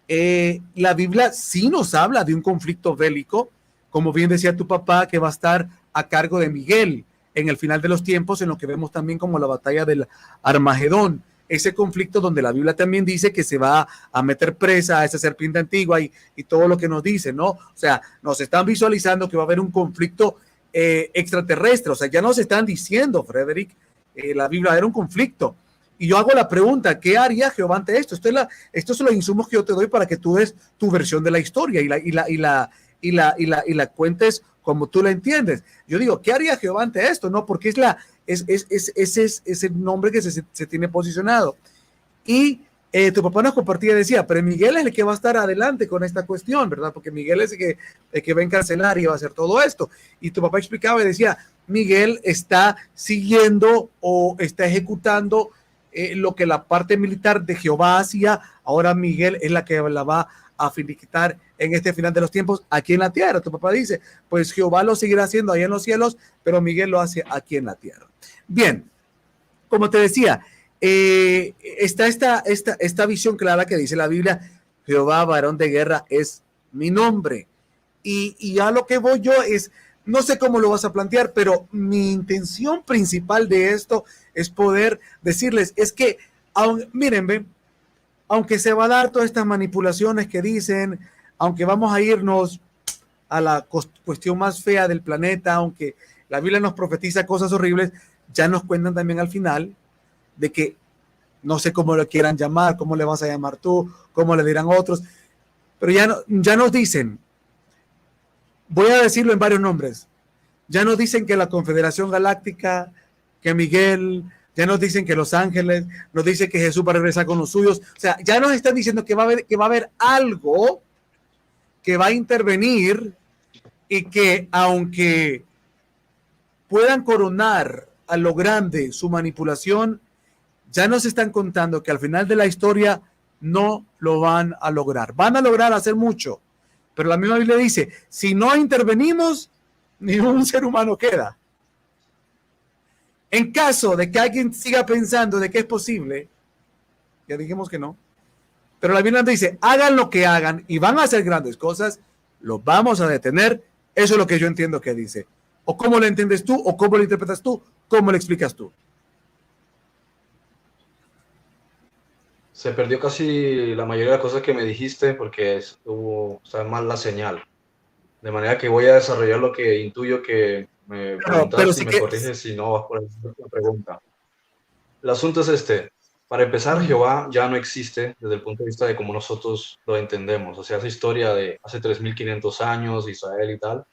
la Biblia sí nos habla de un conflicto bélico, como bien decía tu papá, que va a estar a cargo de Miguel en el final de los tiempos, en lo que vemos también como la batalla del Armagedón, ese conflicto donde la Biblia también dice que se va a meter presa a esa serpiente antigua y todo lo que nos dice, ¿no? O sea, nos están visualizando que va a haber un conflicto extraterrestre, o sea, ya nos están diciendo, Frederick, la Biblia era un conflicto. Y yo hago la pregunta, ¿qué haría Jehová ante esto? Estos son los insumos que yo te doy para que tú des tu versión de la historia y la cuentes como tú la entiendes. Yo digo, ¿qué haría Jehová ante esto? No, porque es el nombre que se tiene posicionado. Y tu papá nos compartía y decía, pero Miguel es el que va a estar adelante con esta cuestión, ¿verdad? Porque Miguel es el que va a encarcelar y va a hacer todo esto. Y tu papá explicaba y decía, Miguel está siguiendo o está ejecutando lo que la parte militar de Jehová hacía. Ahora Miguel es la que la va a finiquitar en este final de los tiempos aquí en la tierra. Tu papá dice, pues Jehová lo seguirá haciendo allá en los cielos, pero Miguel lo hace aquí en la tierra. Bien, como te decía, está esta visión clara que dice la Biblia, Jehová, varón de guerra, es mi nombre. Y a lo que voy yo es, no sé cómo lo vas a plantear, pero mi intención principal de esto es poder decirles, es que, miren, ven, aunque se va a dar todas estas manipulaciones que dicen, aunque vamos a irnos a la cuestión más fea del planeta, aunque la Biblia nos profetiza cosas horribles, ya nos cuentan también al final de que no sé cómo lo quieran llamar, cómo le vas a llamar tú, cómo le dirán otros, pero ya nos dicen, voy a decirlo en varios nombres, ya nos dicen que la Confederación Galáctica, que Miguel, ya nos dicen que los ángeles, nos dicen que Jesús va a regresar con los suyos, o sea, ya nos están diciendo que va a haber algo que va a intervenir y que aunque puedan coronar a lo grande su manipulación, ya nos están contando que al final de la historia no lo van a lograr. Van a lograr hacer mucho, pero la misma Biblia dice, si no intervenimos, ni un ser humano queda. En caso de que alguien siga pensando de que es posible, ya dijimos que no, Pero la Biblia dice, hagan lo que hagan y van a hacer grandes cosas, los vamos a detener. Eso es lo que yo entiendo que dice. O cómo lo entiendes tú, o cómo lo interpretas tú, cómo lo explicas tú. Se perdió casi la mayoría de las cosas que me dijiste porque hubo mal la señal. De manera que voy a desarrollar lo que intuyo que me preguntaste y me corriges si no vas por la pregunta. El asunto es este. Para empezar, Jehová ya no existe desde el punto de vista de cómo nosotros lo entendemos. O sea, esa historia de hace 3.500 años, Israel y tal,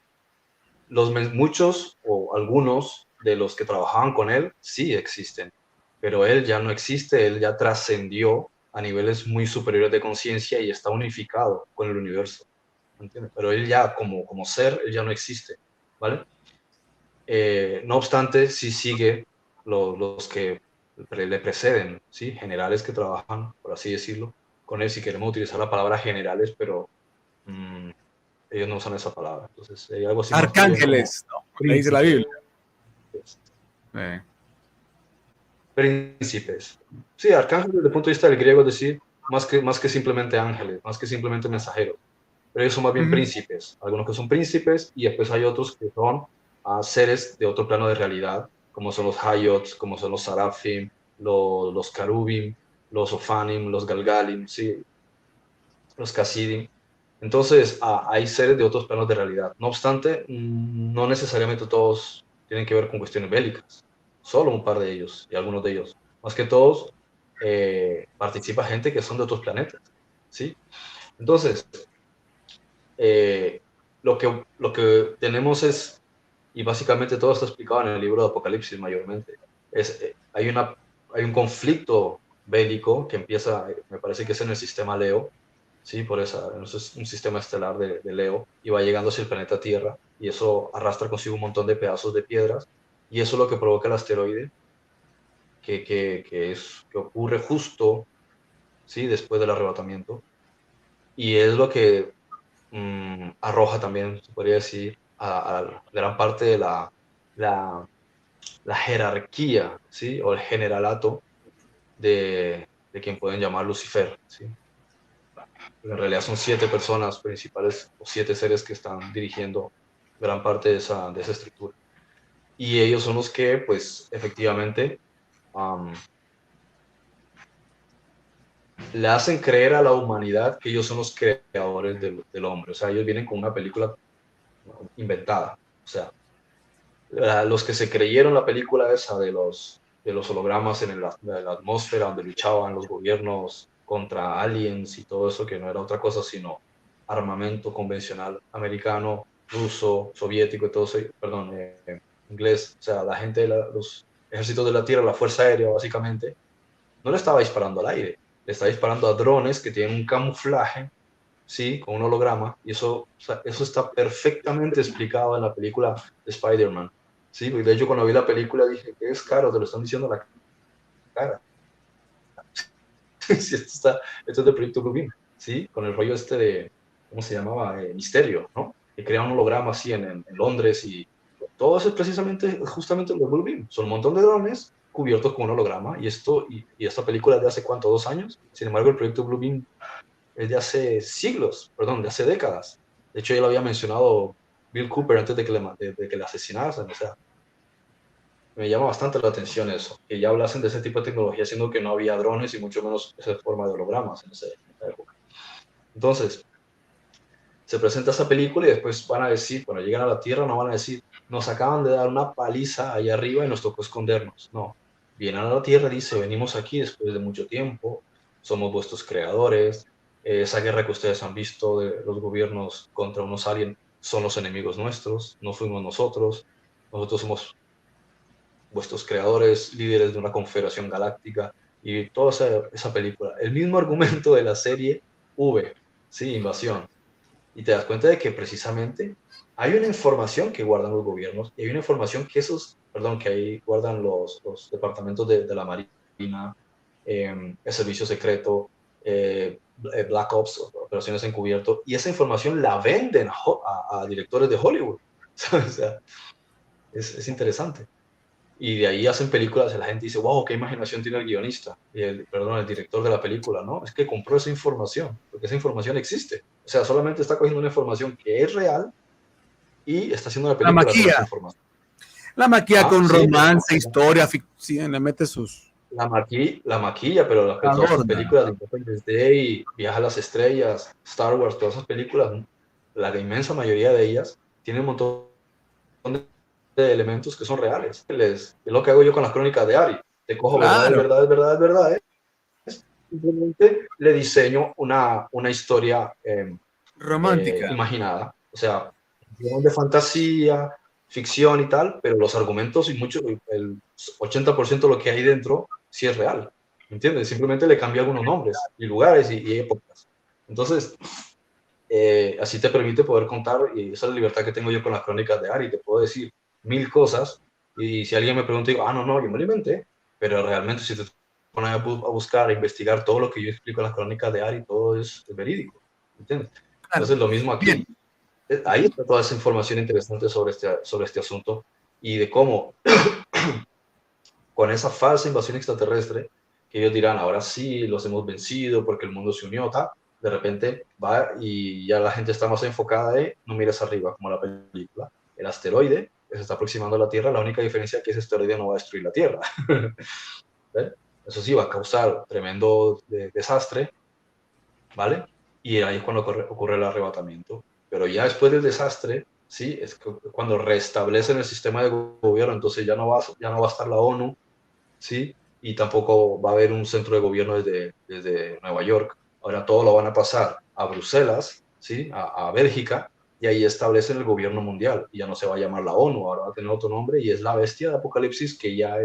muchos o algunos de los que trabajaban con él sí existen, pero él ya no existe, él ya trascendió a niveles muy superiores de conciencia y está unificado con el universo, ¿entiendes? Pero él ya como ser, él ya no existe, ¿vale? No obstante, sí sigue los que le preceden, ¿sí? Generales que trabajan, por así decirlo, con él, si queremos utilizar la palabra generales, pero ellos no usan esa palabra. Entonces, hay algo así. Arcángeles, ¿no? Le dice la Biblia. Príncipes. Sí, arcángeles desde el punto de vista del griego, es decir, más que simplemente ángeles, más que simplemente mensajeros. Pero ellos son más bien príncipes. Algunos que son príncipes y después hay otros que son seres de otro plano de realidad, como son los Hayots, como son los Sarafim, los Karubim, los Ofanim, los Galgalim, ¿sí? Los Kasidim. Entonces, hay seres de otros planos de realidad. No obstante, no necesariamente todos tienen que ver con cuestiones bélicas. Solo un par de ellos, y algunos de ellos. Más que todos, participa gente que son de otros planetas, ¿sí? Entonces, lo que tenemos es, y básicamente todo está explicado en el libro de Apocalipsis mayormente, hay un conflicto bélico que empieza, me parece que es en el sistema Leo, ¿sí? Es un sistema estelar de Leo, y va llegando hacia el planeta Tierra, y eso arrastra consigo un montón de pedazos de piedras, y eso es lo que provoca el asteroide, que ocurre justo, ¿sí? Después del arrebatamiento, y es lo que arroja también, se podría decir, a gran parte de la jerarquía, ¿sí? O el generalato de quien pueden llamar Lucifer, ¿sí? En realidad son 7 personas principales o 7 seres que están dirigiendo gran parte de esa estructura. Y ellos son los que, pues, efectivamente le hacen creer a la humanidad que ellos son los creadores del hombre. O sea, ellos vienen con una película inventada. O sea, los que se creyeron la película esa de los hologramas en la atmósfera, donde luchaban los gobiernos contra aliens y todo eso, que no era otra cosa sino armamento convencional americano, ruso, soviético y todo eso, perdón, inglés. O sea, la gente de los ejércitos de la tierra, la fuerza aérea básicamente, no le estaba disparando al aire, le estaba disparando a drones que tienen un camuflaje, ¿sí? Con un holograma, y eso está perfectamente explicado en la película de Spider-Man, ¿sí? De hecho, cuando vi la película dije, ¿qué es caro? Te lo están diciendo a la cara. Sí, esto es del proyecto Bluebeam, ¿sí? Con el rollo este de, ¿cómo se llamaba? Misterio, ¿no? Que crea un holograma así en Londres, y todo eso es justamente lo de Bluebeam. Son un montón de drones cubiertos con un holograma, y esta película es de hace, ¿cuánto? 2 años. Sin embargo, el proyecto Bluebeam es de hace de hace décadas. De hecho, ya lo había mencionado Bill Cooper antes de que le asesinasen. O sea, me llama bastante la atención eso, que ya hablasen de ese tipo de tecnología, siendo que no había drones y mucho menos esa forma de hologramas en esa época. Entonces, se presenta esa película y después van a decir, cuando llegan a la Tierra, no van a decir, nos acaban de dar una paliza allá arriba y nos tocó escondernos. No, vienen a la Tierra y dice, venimos aquí después de mucho tiempo, somos vuestros creadores, esa guerra que ustedes han visto de los gobiernos contra unos aliens son los enemigos nuestros, no fuimos nosotros somos vuestros creadores, líderes de una confederación galáctica, y toda esa película. El mismo argumento de la serie V, ¿sí? Invasión. Y te das cuenta de que precisamente hay una información que guardan los gobiernos, y hay una información que que ahí guardan los departamentos de la Marina, el servicio secreto, Black Ops, operaciones encubierto, y esa información la venden a directores de Hollywood. O sea, es interesante. y de ahí hacen películas y la gente dice, wow, qué imaginación tiene el guionista, el director de la película, ¿no? Es que compró esa información, porque esa información existe. O sea, solamente está cogiendo una información que es real y está haciendo una película con esa información. La maquilla con romance, historia, ficción, le mete sus... La maquilla, pero todas las películas de Independence Day, Viaje a las Estrellas, Star Wars, todas esas películas, la inmensa mayoría de ellas tienen un montón de elementos que son reales. Es lo que hago yo con las crónicas de Ari. Te cojo verdad. Simplemente le diseño una historia romántica, imaginada. O sea, de fantasía, ficción y tal, pero los argumentos y mucho, el 80% de lo que hay dentro sí es real. ¿Entiendes? Simplemente le cambia algunos nombres y lugares y épocas. Entonces, así te permite poder contar, y esa es la libertad que tengo yo con las crónicas de Ari. Te puedo decir 1000 cosas y si alguien me pregunta, digo, no, yo me lo inventé, pero realmente si te pones a buscar, a investigar todo lo que yo explico en las crónicas de Ari, todo es verídico. ¿Entiendes? Entonces, lo mismo aquí. Bien. Ahí está toda esa información interesante sobre este asunto y de cómo con esa falsa invasión extraterrestre, que ellos dirán, ahora sí, los hemos vencido porque el mundo se unió, tal, de repente va y ya la gente está más enfocada de no mires arriba, como la película. El asteroide que se está aproximando a la Tierra, la única diferencia es que ese asteroide no va a destruir la Tierra. Eso sí, va a causar tremendo desastre, ¿vale? Y ahí es cuando ocurre el arrebatamiento. Pero ya después del desastre, sí, es cuando restablecen el sistema de gobierno, entonces ya no va a estar la ONU, sí, y tampoco va a haber un centro de gobierno desde Nueva York. Ahora todo lo van a pasar a Bruselas, sí, a Bélgica, y ahí establecen el gobierno mundial. Y ya no se va a llamar la ONU, ahora va a tener otro nombre, y es la bestia de Apocalipsis, que ya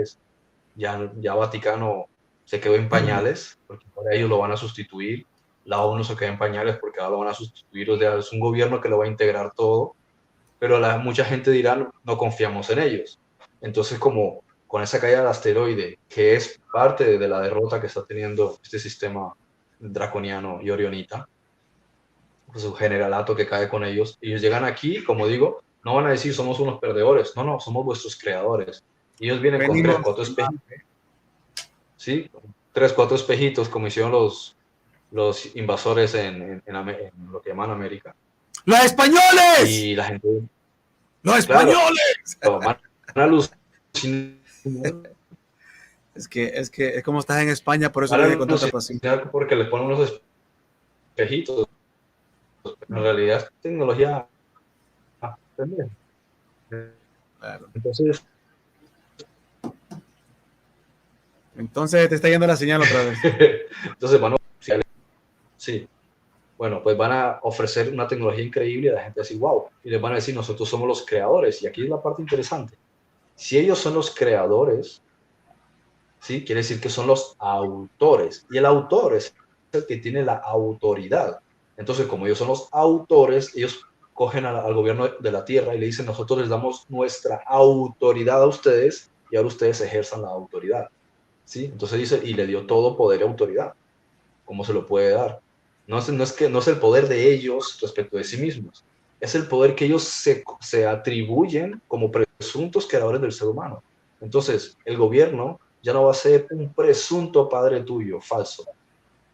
Vaticano se quedó en pañales, porque ahora ellos lo van a sustituir. La ONU se queda en pañales porque ahora lo van a sustituir, o sea, es un gobierno que lo va a integrar todo, pero mucha gente dirá, no confiamos en ellos. Entonces, como con esa caída del asteroide, que es parte de la derrota que está teniendo este sistema draconiano y orionita, pues un generalato que cae con ellos, ellos llegan aquí, como digo, no van a decir somos unos perdedores, no, somos vuestros creadores. Ellos vienen con 3, 4 espejitos, ¿sí? 3, 4 espejitos, como hicieron los invasores en lo que llaman América. ¡Los españoles! Y la gente... ¡Los españoles! Claro, van a alucinar. Es que como estás en España, por eso le digo con tanta pasión. Porque le ponen unos espejitos. En realidad es tecnología. Claro. Entonces te está yendo la señal otra vez. Entonces, bueno, sí. Bueno, pues van a ofrecer una tecnología increíble y la gente va a decir, wow. Y les van a decir, nosotros somos los creadores. Y aquí es la parte interesante. Si ellos son los creadores, ¿sí? Quiere decir que son los autores. Y el autor es el que tiene la autoridad. Entonces, como ellos son los autores, ellos cogen al gobierno de la Tierra y le dicen, nosotros les damos nuestra autoridad a ustedes y ahora ustedes ejerzan la autoridad. ¿Sí? Entonces dice, y le dio todo poder y autoridad. ¿Cómo se lo puede dar? No es el poder de ellos respecto de sí mismos. Es el poder que ellos se atribuyen como presuntos creadores del ser humano. Entonces, el gobierno ya no va a ser un presunto padre tuyo falso,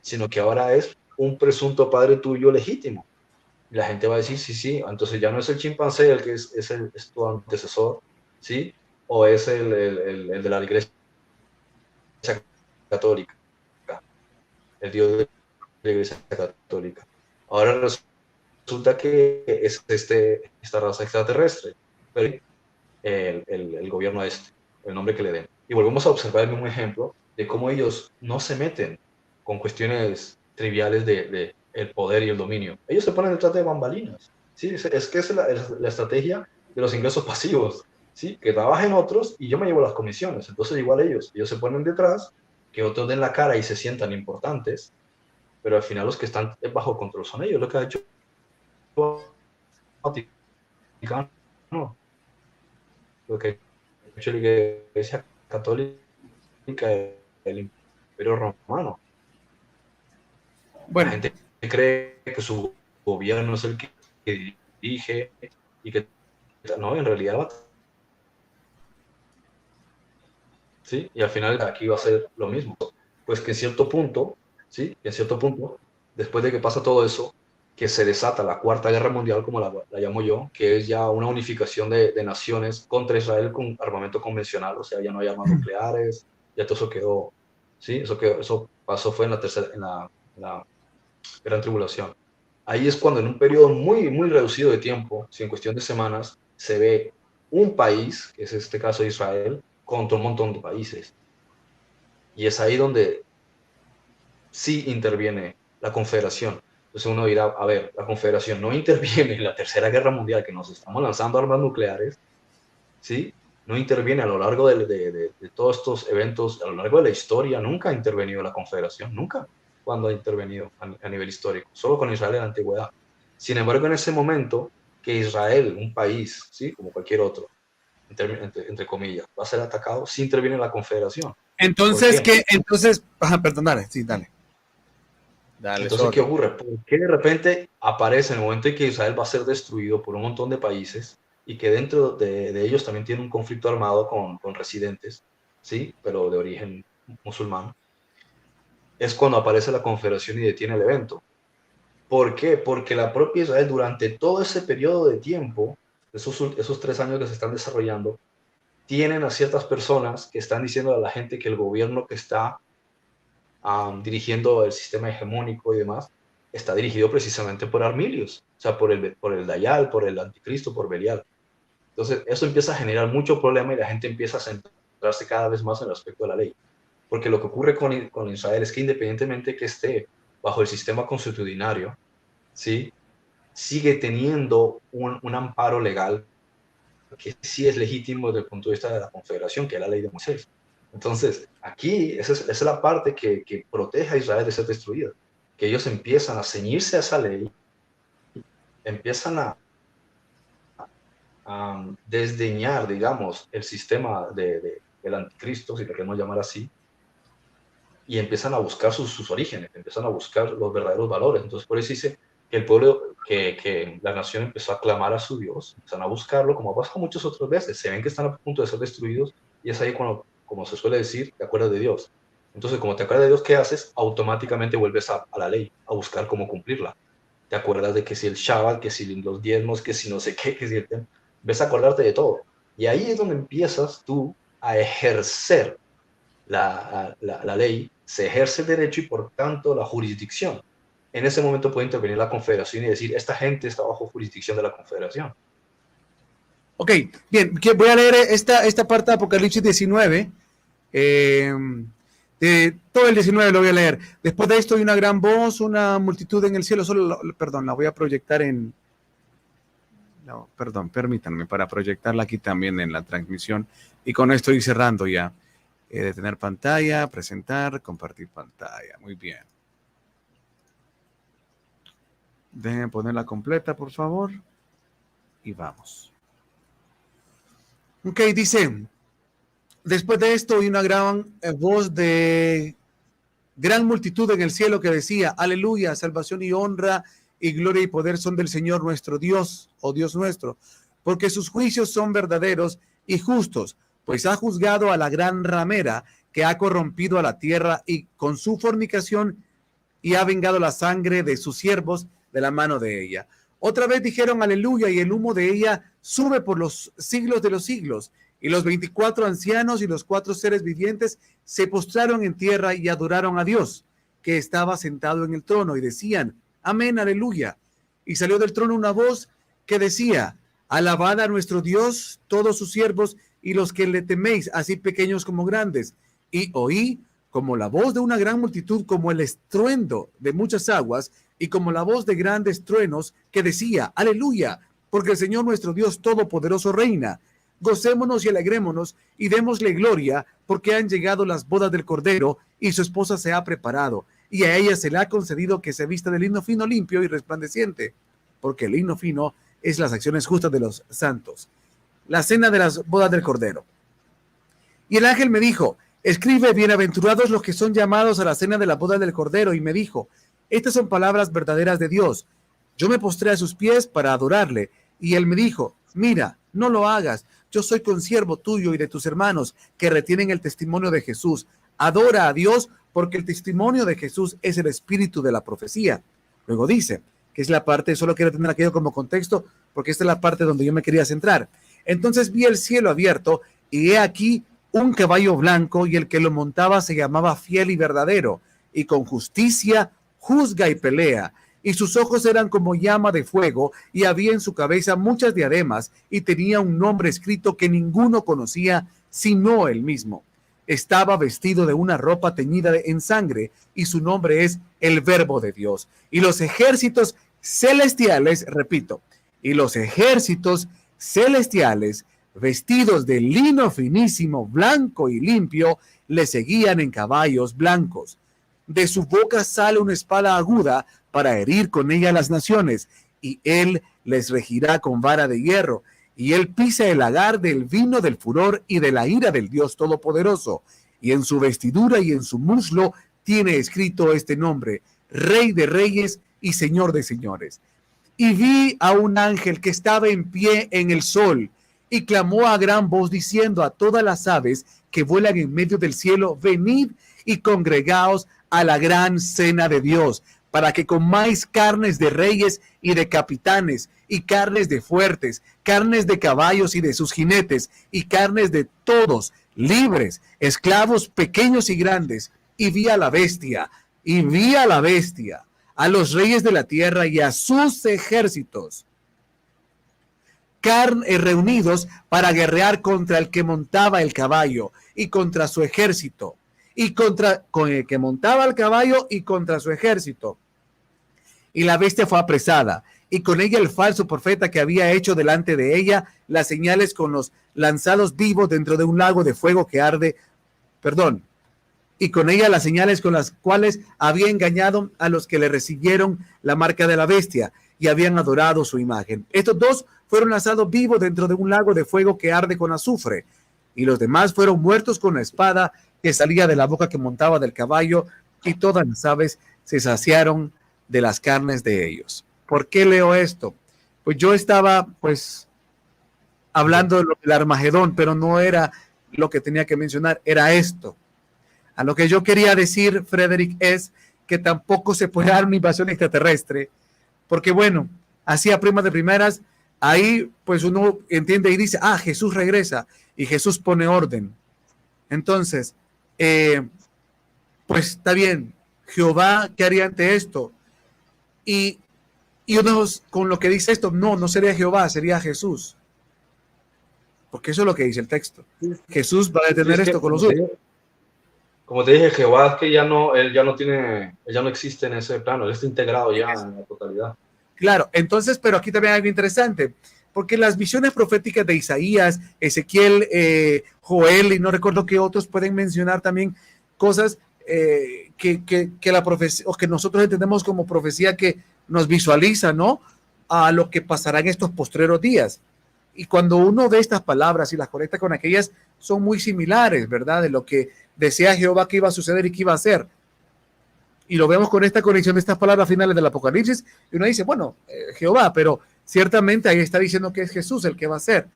sino que ahora es un presunto padre tuyo legítimo. Y la gente va a decir, sí, entonces ya no es el chimpancé el que es tu antecesor, ¿sí? O es el de la iglesia católica, el Dios de la iglesia católica. Ahora resulta que es esta raza extraterrestre, pero el gobierno el nombre que le den. Y volvemos a observar el mismo ejemplo de cómo ellos no se meten con cuestiones triviales de el poder y el dominio. Ellos se ponen detrás de bambalinas. ¿Sí? Es que es la estrategia de los ingresos pasivos, ¿sí? Que trabajen otros y yo me llevo las comisiones. Entonces igual ellos se ponen detrás, que otros den la cara y se sientan importantes, pero al final los que están bajo control son ellos. Lo que ha hecho Vaticano, lo que ha hecho la Iglesia Católica, el Imperio Romano. Bueno, la gente cree que su gobierno es el que dirige y que no, en realidad ¿sí? Y al final aquí va a ser lo mismo. Pues que en cierto punto, ¿sí? En cierto punto, después de que pasa todo eso, que se desata la Cuarta Guerra Mundial, como la llamo yo, que es ya una unificación de naciones contra Israel con armamento convencional, o sea, ya no hay armas nucleares, ya todo eso quedó, ¿sí? Eso pasó fue en la Gran Tribulación. Ahí es cuando en un periodo muy, muy reducido de tiempo, si en cuestión de semanas, se ve un país, que es este caso de Israel, contra un montón de países. Y es ahí donde sí interviene la Confederación. Entonces uno dirá, a ver, la Confederación no interviene en la Tercera Guerra Mundial, que nos estamos lanzando armas nucleares, ¿sí? No interviene a lo largo de todos estos eventos, a lo largo de la historia, nunca ha intervenido la Confederación, nunca cuando ha intervenido a nivel histórico, solo con Israel en la antigüedad. Sin embargo, en ese momento, que Israel, un país, ¿sí? Como cualquier otro, entre comillas, va a ser atacado, sí interviene la Confederación. Entonces, perdón, dale, sí, dale. Entonces, ¿qué ocurre? ¿Por qué de repente aparece en el momento en que Israel va a ser destruido por un montón de países y que dentro de ellos también tiene un conflicto armado con residentes, ¿sí? Pero de origen musulmán? Es cuando aparece la Confederación y detiene el evento. ¿Por qué? Porque la propia Israel durante todo ese periodo de tiempo, esos 3 años que se están desarrollando, tienen a ciertas personas que están diciendo a la gente que el gobierno que está dirigiendo el sistema hegemónico y demás, está dirigido precisamente por Armilius, o sea, por el Dayal, por el Anticristo, por Belial. Entonces, eso empieza a generar mucho problema y la gente empieza a centrarse cada vez más en el aspecto de la ley. Porque lo que ocurre con Israel es que independientemente que esté bajo el sistema consuetudinario, ¿sí? Sigue teniendo un amparo legal que sí es legítimo desde el punto de vista de la Confederación, que es la ley de Moisés. Entonces, aquí esa es la parte que protege a Israel de ser destruida, que ellos empiezan a ceñirse a esa ley, empiezan a desdeñar, digamos, el sistema del anticristo, si lo queremos llamar así, y empiezan a buscar sus orígenes, empiezan a buscar los verdaderos valores. Entonces, por eso dice que el pueblo, que la nación empezó a clamar a su Dios, empiezan a buscarlo, como ha pasado muchas otras veces, se ven que están a punto de ser destruidos, y es ahí cuando, como se suele decir, te acuerdas de Dios. Entonces, como te acuerdas de Dios, ¿qué haces? Automáticamente vuelves a la ley, a buscar cómo cumplirla. Te acuerdas de que si el Shabbat, que si los diezmos, que si no sé qué, que si el... ves a acordarte de todo. Y ahí es donde empiezas tú a ejercer la ley, se ejerce el derecho y por tanto la jurisdicción. En ese momento puede intervenir la Confederación y decir, esta gente está bajo jurisdicción de la Confederación. Ok, bien, voy a leer esta parte de Apocalipsis 19. De todo el 19 lo voy a leer. Después de esto hay una gran voz, una multitud en el cielo. Perdón, la voy a proyectar en... No, perdón, permítanme para proyectarla aquí también en la transmisión. Y con esto estoy cerrando ya. Detener pantalla, presentar, compartir pantalla. Muy bien. Déjenme ponerla completa, por favor. Y vamos. Ok, dice, después de esto oí una gran voz de gran multitud en el cielo que decía, aleluya, salvación y honra y gloria y poder son del Señor nuestro Dios, oh Dios nuestro, porque sus juicios son verdaderos y justos, pues ha juzgado a la gran ramera que ha corrompido a la tierra y con su fornicación y ha vengado la sangre de sus siervos de la mano de ella. Otra vez dijeron aleluya y el humo de ella sube por los siglos de los siglos. Y los 24 ancianos y los 4 seres vivientes se postraron en tierra y adoraron a Dios, que estaba sentado en el trono, y decían, amén, aleluya. Y salió del trono una voz que decía, alabad a nuestro Dios, todos sus siervos y los que le teméis, así pequeños como grandes. Y oí como la voz de una gran multitud, como el estruendo de muchas aguas, y como la voz de grandes truenos, que decía, aleluya, porque el Señor nuestro Dios Todopoderoso reina. Gocémonos y alegrémonos y démosle gloria, porque han llegado las bodas del Cordero y su esposa se ha preparado, y a ella se le ha concedido que se vista de lino fino, limpio y resplandeciente, porque el lino fino es las acciones justas de los santos. La cena de las bodas del Cordero. Y el ángel me dijo, escribe, bienaventurados los que son llamados a la cena de la boda del Cordero, y me dijo, estas son palabras verdaderas de Dios. Yo me postré a sus pies para adorarle, y él me dijo, mira, no lo hagas. yo soy consiervo tuyo y de tus hermanos que retienen el testimonio de Jesús. Adora a Dios porque el testimonio de Jesús es el espíritu de la profecía. Luego dice, que es la parte, solo quiero tener aquello como contexto, porque esta es la parte donde yo me quería centrar. Entonces vi el cielo abierto y he aquí un caballo blanco y el que lo montaba se llamaba Fiel y Verdadero y con justicia juzga y pelea. Y sus ojos eran como llama de fuego y había en su cabeza muchas diademas y tenía un nombre escrito que ninguno conocía sino él mismo. Estaba vestido de una ropa teñida en sangre y su nombre es el Verbo de Dios. Y los ejércitos celestiales, repito, y los ejércitos celestiales vestidos de lino finísimo, blanco y limpio, le seguían en caballos blancos. De su boca sale una espada aguda para herir con ella a las naciones, y él les regirá con vara de hierro. Y él pisa el lagar del vino del furor y de la ira del Dios Todopoderoso. Y en su vestidura y en su muslo tiene escrito este nombre, Rey de Reyes y Señor de Señores. Y vi a un ángel que estaba en pie en el sol y clamó a gran voz diciendo a todas las aves que vuelan en medio del cielo, venid y congregaos a la gran cena de Dios, para que comáis carnes de reyes y de capitanes, y carnes de fuertes, carnes de caballos y de sus jinetes, y carnes de todos, libres, esclavos pequeños y grandes. Y vi a la bestia, a los reyes de la tierra y a sus ejércitos, reunidos para guerrear contra el que montaba el caballo y contra su ejército, con el que montaba el caballo y contra su ejército. Y la bestia fue apresada, y con ella el falso profeta que había hecho delante de ella las señales con los lanzados vivos dentro de un lago de fuego que arde, y con ella las señales con las cuales había engañado a los que le recibieron la marca de la bestia y habían adorado su imagen. Estos dos fueron lanzados vivos dentro de un lago de fuego que arde con azufre, y los demás fueron muertos con la espada que salía de la boca que montaba del caballo, y todas las aves se saciaron de las carnes de ellos. ¿Por qué leo esto? Pues yo estaba hablando del Armagedón, pero no era lo que tenía que mencionar, era esto. A lo que yo quería decir, Frederick, es que tampoco se puede dar una invasión extraterrestre, porque bueno, así a primas de primeras, ahí pues uno entiende y dice, Jesús regresa y Jesús pone orden. Entonces, pues está bien, Jehová, ¿qué haría ante esto? Y uno con lo que dice esto, no sería Jehová, sería Jesús. Porque eso es lo que dice el texto. Jesús va a detener esto con los suyos. Como te dije, Jehová es que él ya no existe en ese plano, él está integrado ya en la totalidad. Claro, entonces, pero aquí también hay algo interesante, porque las visiones proféticas de Isaías, Ezequiel, Joel, y no recuerdo qué otros pueden mencionar también cosas que la profecía, o que nosotros entendemos como profecía que nos visualiza, ¿no? A lo que pasará en estos postreros días. Y cuando uno ve estas palabras y las conecta con aquellas, son muy similares, ¿verdad? De lo que decía Jehová que iba a suceder y que iba a hacer. Y lo vemos con esta conexión de estas palabras finales del Apocalipsis, y uno dice, bueno, Jehová, pero ciertamente ahí está diciendo que es Jesús el que va a hacer.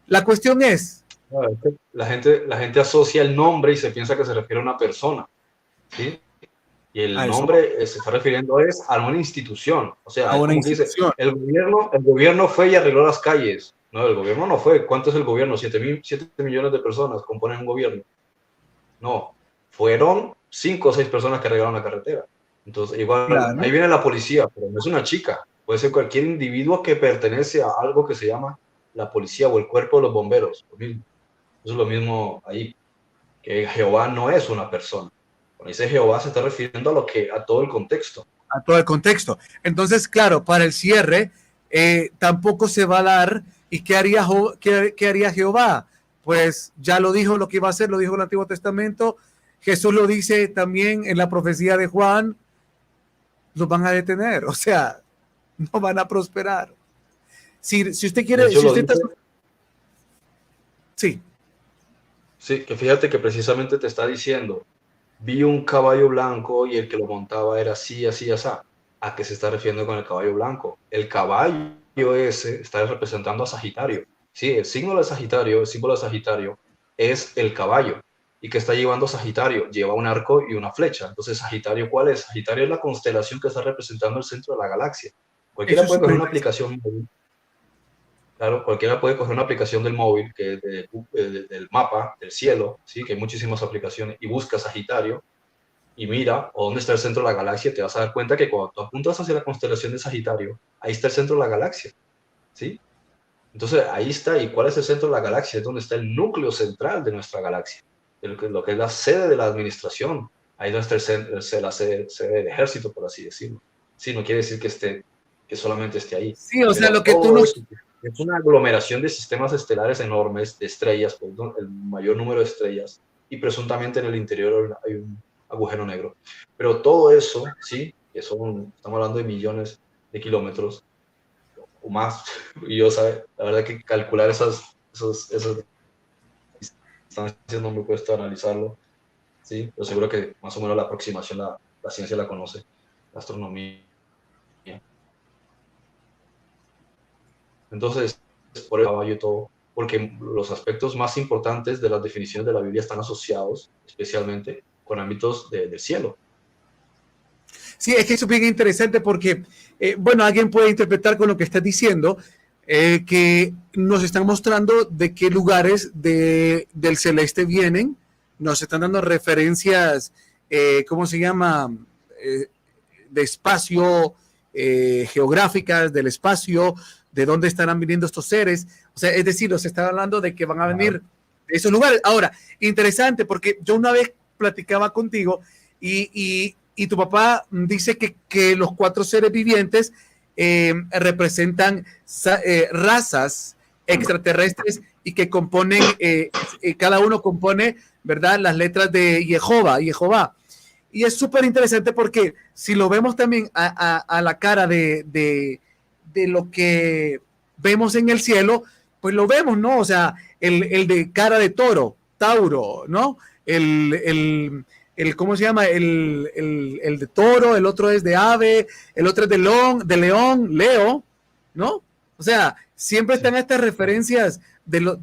La cuestión es... La gente asocia el nombre y se piensa que se refiere a una persona, ¿sí? Y el nombre se está refiriendo a una institución. O sea, a una institución. Dice, el gobierno fue y arregló las calles. No, el gobierno no fue. ¿Cuánto es el gobierno? 7 millones de personas componen un gobierno. No, fueron 5 o 6 personas que arreglaron la carretera. Entonces, igual, claro, ahí viene la policía, pero no es una chica. Puede ser cualquier individuo que pertenece a algo que se llama la policía o el cuerpo de los bomberos. Eso es lo mismo ahí. Que Jehová no es una persona. Cuando dice Jehová se está refiriendo a todo el contexto. A todo el contexto. Entonces, claro, para el cierre, tampoco se va a dar. ¿Y qué haría Jehová? Pues ya lo dijo lo que iba a hacer, lo dijo en el Antiguo Testamento. Jesús lo dice también en la profecía de Juan. Los van a detener, o sea, no van a prosperar. Si usted quiere... Sí. Sí, que fíjate que precisamente te está diciendo, vi un caballo blanco y el que lo montaba era así, así, así. ¿A qué se está refiriendo con el caballo blanco? El caballo ese está representando a Sagitario. ¿sí? El símbolo de Sagitario es el caballo. ¿Y qué está llevando Sagitario? Lleva un arco y una flecha. Entonces, ¿Sagitario cuál es? Sagitario es la constelación que está representando el centro de la galaxia. Cualquiera puede coger una aplicación móvil. Claro, cualquiera puede coger una aplicación del móvil, del mapa, del cielo, ¿sí? Que hay muchísimas aplicaciones, y busca Sagitario, y mira dónde está el centro de la galaxia. Te vas a dar cuenta que cuando tú apuntas hacia la constelación de Sagitario, ahí está el centro de la galaxia, ¿sí? Entonces, ahí está. ¿Y cuál es el centro de la galaxia? Es donde está el núcleo central de nuestra galaxia, lo que es la sede de la administración. Ahí donde está la sede del ejército, por así decirlo. Sí, no quiere decir que solamente esté ahí. Sí, o sea, lo que tú no... Es una aglomeración de sistemas estelares enormes, de estrellas, el mayor número de estrellas, y presuntamente en el interior hay un agujero negro. Pero todo eso, sí, estamos hablando de millones de kilómetros o más, y yo, la verdad que calcular esas distancias no me cuesta analizarlo, sí, pero seguro que más o menos la aproximación la ciencia la conoce, la astronomía. Entonces, por el caballo y todo, porque los aspectos más importantes de las definiciones de la Biblia están asociados especialmente con ámbitos del cielo. Sí, es que eso es bien interesante porque, bueno, alguien puede interpretar con lo que estás diciendo que nos están mostrando de qué lugares del celeste vienen, nos están dando referencias, ¿cómo se llama? De espacio, geográficas del espacio, de dónde estarán viniendo estos seres. O sea, es decir, nos está hablando de que van a venir de esos lugares. Ahora, interesante, porque yo una vez platicaba contigo y tu papá dice que los 4 seres vivientes representan razas extraterrestres y que componen, cada uno compone, ¿verdad?, las letras de Jehová. Y es súper interesante porque si lo vemos también a la cara de lo que vemos en el cielo, pues lo vemos, ¿no? O sea, el de cara de toro, Tauro, ¿no? El ¿cómo se llama? El de toro, el otro es de ave, el otro es de león, Leo, ¿no? O sea, siempre están estas referencias de lo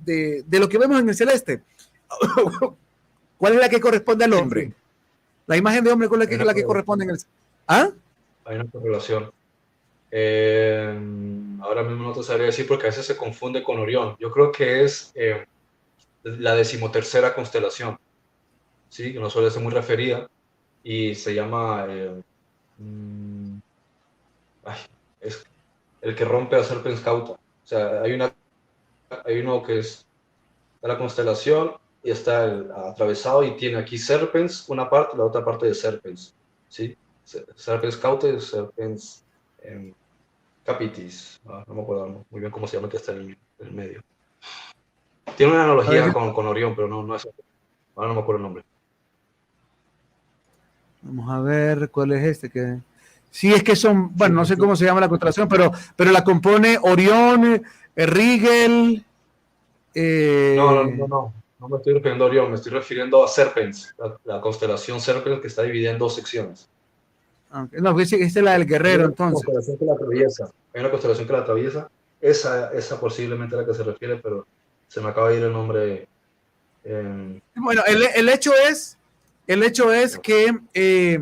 que vemos en el celeste. ¿Cuál es la que corresponde al hombre? La imagen de hombre, ¿cuál es la que corresponde en el celeste? ¿Ah? Hay una correlación. Ahora mismo no te sabría decir porque a veces se confunde con Orión. Yo creo que es la 13ª constelación, ¿sí? Que no suele ser muy referida y se llama es el que rompe a Serpens Cauta. O sea, hay uno que es de la constelación y está atravesado y tiene aquí Serpens una parte, la otra parte de Serpens, ¿sí? Serpens Cauta y Serpens Capitis, no me acuerdo muy bien cómo se llama, que está en el medio. Tiene una analogía con Orión, pero no es. Ahora no me acuerdo el nombre. Vamos a ver cuál es este que. Sí, es que son, bueno, no sé cómo se llama la constelación, pero la compone Orión, Rigel. No me estoy refiriendo a Orión, me estoy refiriendo a Serpens, la constelación Serpens, que está dividida en 2 secciones. No, esta es la del guerrero, entonces. Hay una constelación que la atraviesa. Esa posiblemente es la que se refiere, pero se me acaba de ir el nombre. Bueno, el hecho es que,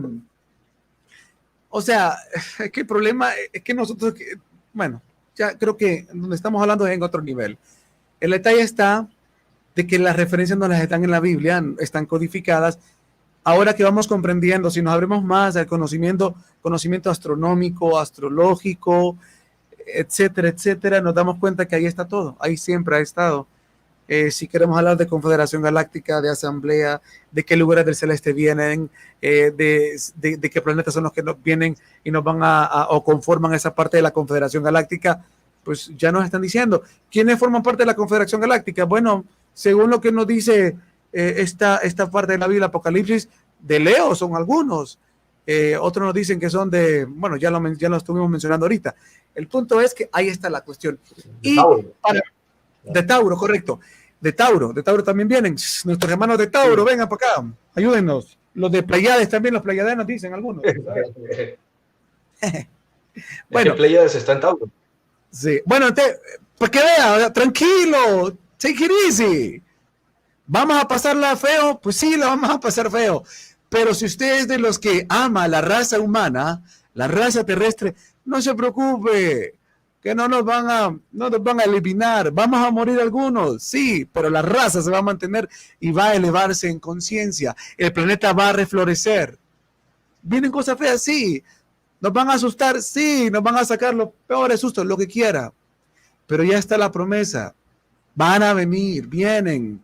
o sea, es que el problema es que nosotros, bueno, ya creo que donde estamos hablando es en otro nivel. El detalle está de que las referencias no las están en la Biblia, están codificadas. Ahora que vamos comprendiendo, si nos abrimos más al conocimiento astronómico, astrológico, etcétera, etcétera, nos damos cuenta que ahí está todo, ahí siempre ha estado. Si queremos hablar de Confederación Galáctica, de Asamblea, de qué lugares del celeste vienen, de qué planetas son los que nos vienen y nos van o conforman esa parte de la Confederación Galáctica, pues ya nos están diciendo. ¿Quiénes forman parte de la Confederación Galáctica? Bueno, según lo que nos dice esta parte de la Biblia, Apocalipsis, de Leo son algunos. Otros nos dicen que son bueno, ya lo estuvimos mencionando ahorita. El punto es que ahí está la cuestión. De Tauro, correcto. De Tauro también vienen. Nuestros hermanos de Tauro, vengan para acá, ayúdennos. Los de Pleiades también, los Pleiades nos dicen algunos. Bueno, Pleiades está en Tauro. Sí, bueno, Para que vea, tranquilo, take it easy. ¿Vamos a pasarla feo? Pues sí, la vamos a pasar feo. Pero si usted es de los que ama la raza humana, la raza terrestre, no se preocupe, que no nos van a eliminar. Vamos a morir algunos, sí, pero la raza se va a mantener y va a elevarse en conciencia. El planeta va a reflorecer. Vienen cosas feas, sí. Nos van a asustar, sí. Nos van a sacar los peores sustos, lo que quiera. Pero ya está la promesa. Van a venir, vienen.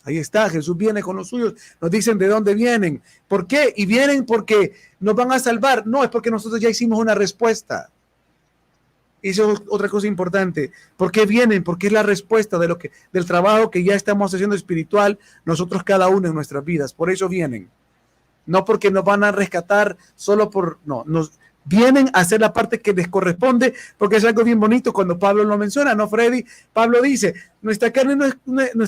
Ahí está, Jesús viene con los suyos. Nos dicen de dónde vienen. ¿Por qué? Y vienen porque nos van a salvar. No, es porque nosotros ya hicimos una respuesta. Eso es otra cosa importante. ¿Por qué vienen? Porque es la respuesta del trabajo que ya estamos haciendo espiritual, nosotros cada uno en nuestras vidas. Por eso vienen. No porque nos van a rescatar solo por... No, nos vienen a hacer la parte que les corresponde, porque es algo bien bonito cuando Pablo lo menciona, ¿no, Freddy? Pablo dice, nuestra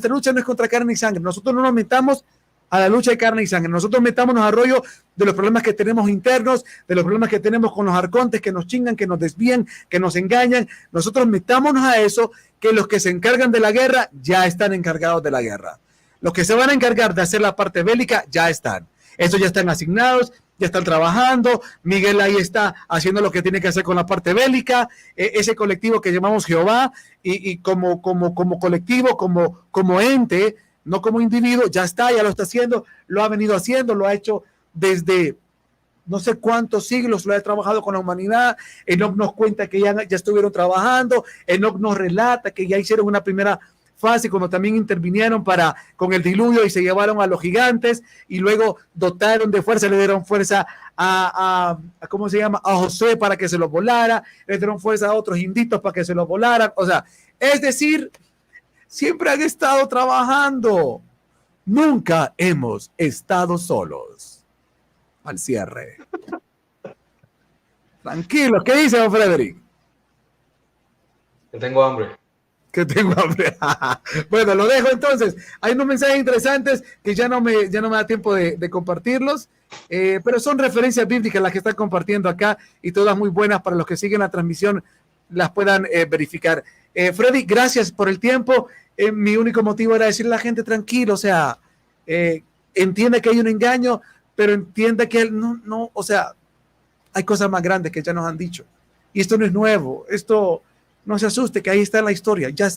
lucha no es contra carne y sangre. Nosotros no nos metamos a la lucha de carne y sangre. Nosotros metámonos a rollo de los problemas que tenemos internos, de los problemas que tenemos con los arcontes que nos chingan, que nos desvían, que nos engañan. Nosotros metámonos a eso, que los que se encargan de la guerra ya están encargados de la guerra. Los que se van a encargar de hacer la parte bélica ya están. Esos ya están asignados, ya están trabajando. Miguel ahí está haciendo lo que tiene que hacer con la parte bélica. Ese colectivo que llamamos Jehová y como colectivo, como ente, no como individuo, ya está, ya lo está haciendo, lo ha venido haciendo, lo ha hecho desde no sé cuántos siglos, lo ha trabajado con la humanidad. Enoch nos cuenta que ya estuvieron trabajando, Enoch nos relata que ya hicieron una primera fase cuando también intervinieron con el diluvio y se llevaron a los gigantes y luego dotaron de fuerza, le dieron fuerza a ¿cómo se llama? A Josué para que se los volara, le dieron fuerza a otros inditos para que se los volaran. O sea, es decir, siempre han estado trabajando. Nunca hemos estado solos. Al cierre. Tranquilo, ¿qué dice, don Frederick? Que tengo hambre. Que tengo hambre. Bueno, lo dejo entonces. Hay unos mensajes interesantes que ya no me da tiempo de compartirlos, pero son referencias bíblicas las que están compartiendo acá y todas muy buenas para los que siguen la transmisión las puedan verificar. Freddy, gracias por el tiempo. Mi único motivo era decirle a la gente tranquilo, o sea, entiende que hay un engaño, pero entiende que no, o sea, hay cosas más grandes que ya nos han dicho. Y esto no es nuevo, esto no se asuste, que ahí está en la historia, ya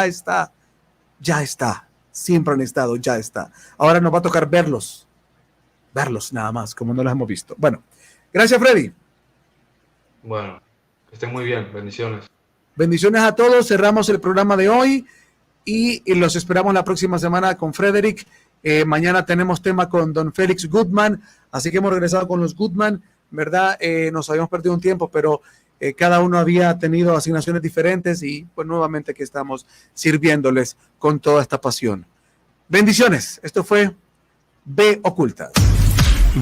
está. Siempre han estado, ya está. Ahora nos va a tocar verlos nada más, como no los hemos visto. Bueno, gracias, Freddy. Bueno, que estén muy bien, bendiciones. Bendiciones a todos, cerramos el programa de hoy y los esperamos la próxima semana con Frederick. Mañana tenemos tema con don Félix Goodman, así que hemos regresado con los Goodman, ¿verdad? Nos habíamos perdido un tiempo, pero cada uno había tenido asignaciones diferentes y pues nuevamente aquí estamos sirviéndoles con toda esta pasión. Bendiciones, esto fue B Ocultas.